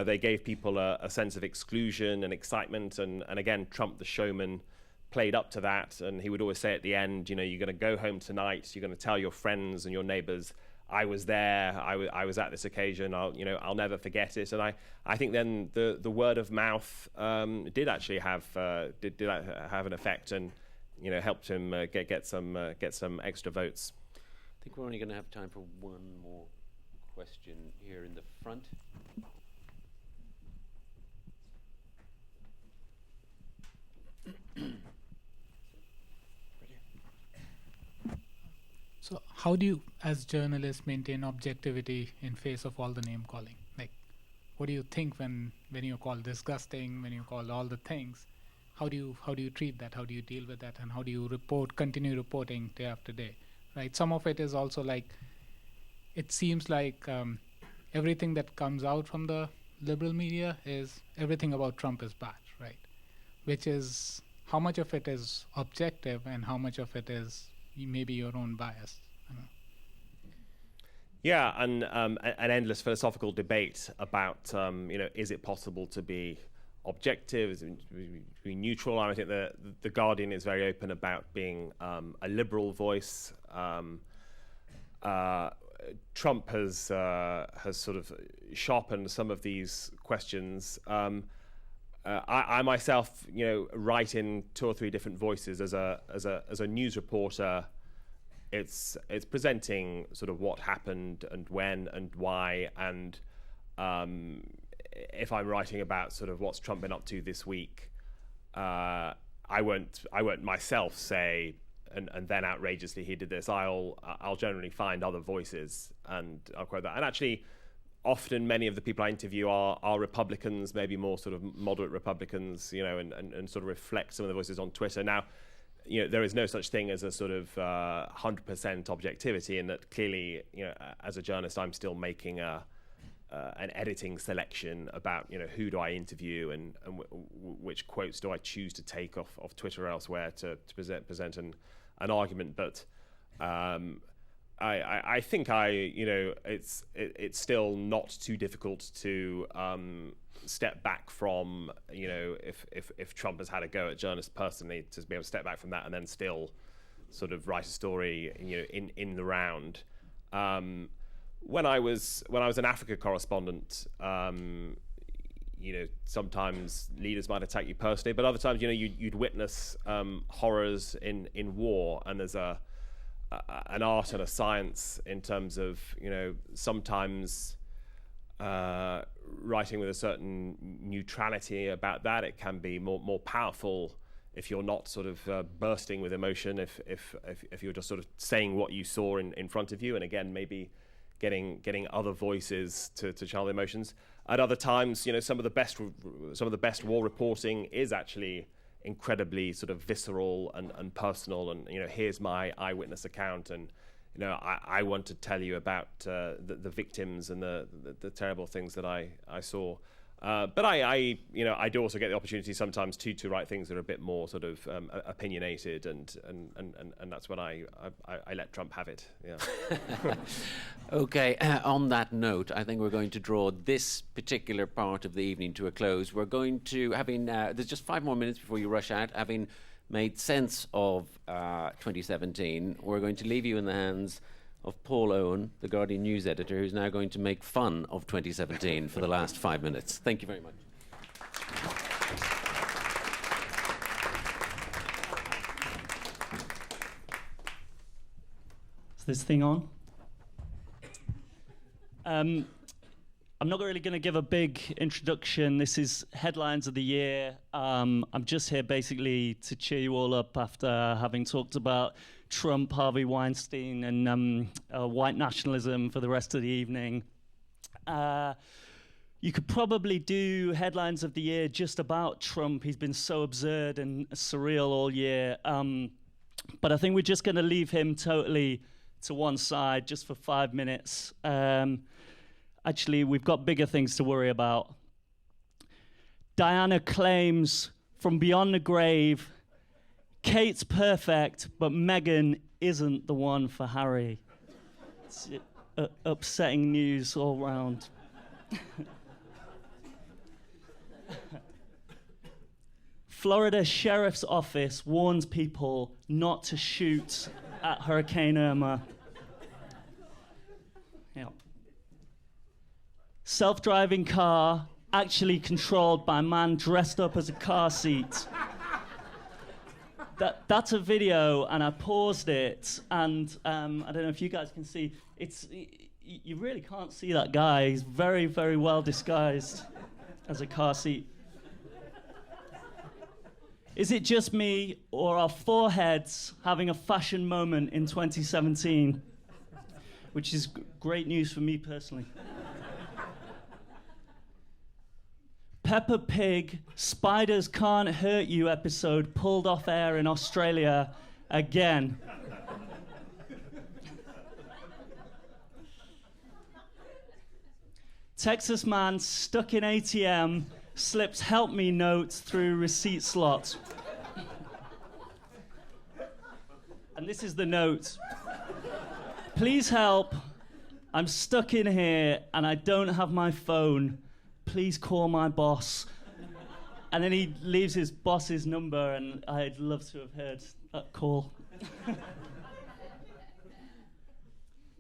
they gave people a sense of exclusion and excitement. And again, Trump, the showman, played up to that, and he would always say at the end, you're going to go home tonight, you're going to tell your friends and your neighbors, I was there, I was at this occasion, I'll never forget it. And I think then the word of mouth did actually have an effect, and helped him get some extra votes. I think we're only going to have time for one more question here in the front. So how do you, as journalists, maintain objectivity in face of all the name calling? Like, what do you think when you call disgusting, when you call all the things? How do you treat that? How do you deal with that? And how do you continue reporting day after day? Right. Some of it is also like, it seems like everything that comes out from the liberal media is everything about Trump is bad, right? Which is, how much of it is objective and how much of it is maybe your own bias? Yeah, and an endless philosophical debate about, is it possible to be objective, is it to be neutral? I think the Guardian is very open about being a liberal voice. Trump has sort of sharpened some of these questions. I myself, write in 2 or 3 different voices as a news reporter. It's presenting sort of what happened and when and why, and if I'm writing about sort of what's Trump been up to this week, I won't myself say and then outrageously he did this. I'll generally find other voices and I'll quote that. And actually, often many of the people I interview are Republicans, maybe more sort of moderate Republicans, and sort of reflect some of the voices on Twitter. Now, there is no such thing as a sort of 100% objectivity, in that clearly, as a journalist, I'm still making an editing selection about, who do I interview and which quotes do I choose to take off Twitter or elsewhere to present an argument. But I think it's still not too difficult to step back from, if Trump has had a go at journalists personally, to be able to step back from that and then still sort of write a story, in the round. When I was an Africa correspondent, sometimes leaders might attack you personally, but other times, you'd witness horrors in war, and there's an art and a science in terms of, sometimes writing with a certain neutrality about that. It can be more powerful if you're not sort of bursting with emotion, if you're just sort of saying what you saw in front of you, and again, maybe getting other voices to channel the emotions. At other times, some of the best war reporting is actually incredibly sort of visceral and personal, and here's my eyewitness account, and I want to tell you about the victims and the terrible things that I saw. But I do also get the opportunity sometimes to write things that are a bit more sort of opinionated, and that's when I let Trump have it. Yeah. Okay. On that note, I think we're going to draw this particular part of the evening to a close. We're going to there's just 5 more minutes before you rush out. Having made sense of 2017, we're going to leave you in the hands of Paul Owen, the Guardian news editor, who's now going to make fun of 2017 for the last 5 minutes. Thank you very much. Is this thing on? I'm not really going to give a big introduction. This is headlines of the year. I'm just here basically to cheer you all up after having talked about Trump, Harvey Weinstein, and white nationalism for the rest of the evening. You could probably do headlines of the year just about Trump. He's been so absurd and surreal all year. But I think we're just going to leave him totally to one side just for 5 minutes. Actually, we've got bigger things to worry about. Diana claims from beyond the grave, Kate's perfect, but Meghan isn't the one for Harry. It's upsetting news all round. Florida Sheriff's Office warns people not to shoot at Hurricane Irma. Yeah. Self-driving car actually controlled by a man dressed up as a car seat. That's a video, and I paused it, and I don't know if you guys can see. You really can't see that guy. He's very, very well disguised as a car seat. Is it just me, or are foreheads having a fashion moment in 2017? Which is great news for me personally. Peppa Pig, Spiders Can't Hurt You episode pulled off air in Australia again. Texas man stuck in ATM slips help me notes through receipt slot. And this is the note. Please help. I'm stuck in here and I don't have my phone. Please call my boss. And then he leaves his boss's number, and I'd love to have heard that call.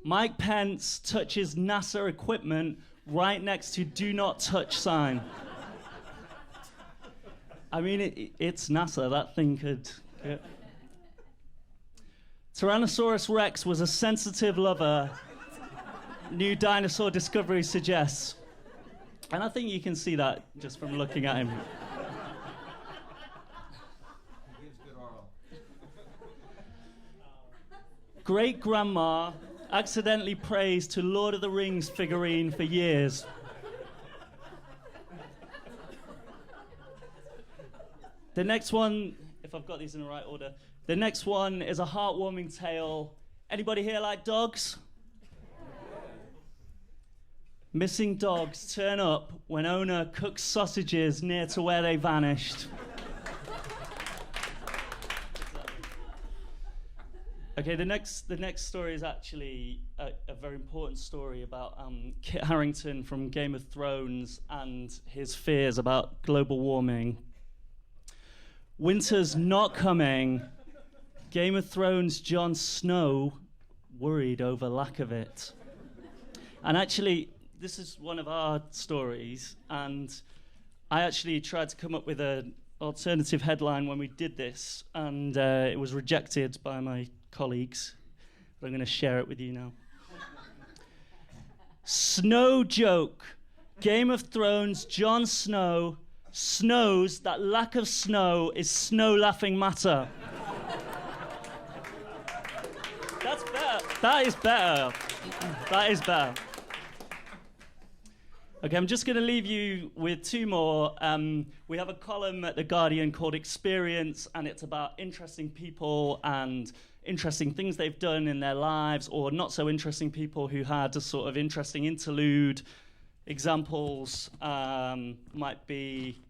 Mike Pence touches NASA equipment right next to do not touch sign. I mean, it's NASA. That thing could... Yeah. Tyrannosaurus Rex was a sensitive lover. New dinosaur discovery suggests. And I think you can see that just from looking at him. Great-grandma accidentally prays to Lord of the Rings figurine for years. The next one, if I've got these in the right order, the next one is a heartwarming tale. Anybody here like dogs? Missing dogs turn up when owner cooks sausages near to where they vanished. Okay, the next story is actually a very important story about Kit Harington from Game of Thrones and his fears about global warming. Winter's not coming. Game of Thrones Jon Snow worried over lack of it. And actually, this is one of our stories, and I actually tried to come up with an alternative headline when we did this, and it was rejected by my colleagues, but I'm going to share it with you now. Snow joke. Game of Thrones Jon Snow snows that lack of snow is snow laughing matter. That's better. That is better. That is better. Okay, I'm just going to leave you with two more. We have a column at The Guardian called Experience, and it's about interesting people and interesting things they've done in their lives, or not so interesting people who had a sort of interesting interlude. Examples might be,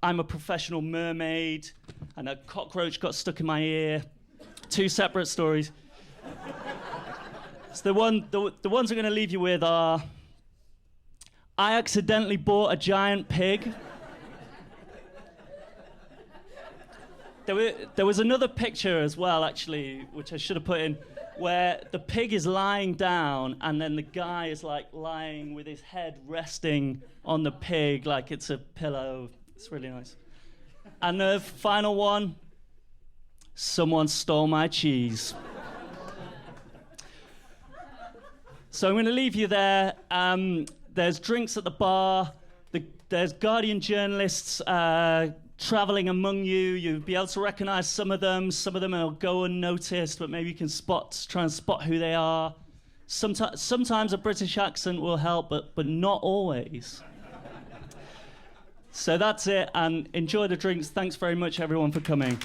I'm a professional mermaid, and a cockroach got stuck in my ear. Two separate stories. So the ones I'm going to leave you with are, I accidentally bought a giant pig. There was another picture as well, actually, which I should have put in, where the pig is lying down and then the guy is like lying with his head resting on the pig like it's a pillow. It's really nice. And the final one, someone stole my cheese. So I'm going to leave you there. there's drinks at the bar. There's Guardian journalists traveling among you. You'll be able to recognize some of them. Some of them will go unnoticed, but maybe you can try and spot who they are. Sometimes a British accent will help, but not always. So that's it, and enjoy the drinks. Thanks very much, everyone, for coming.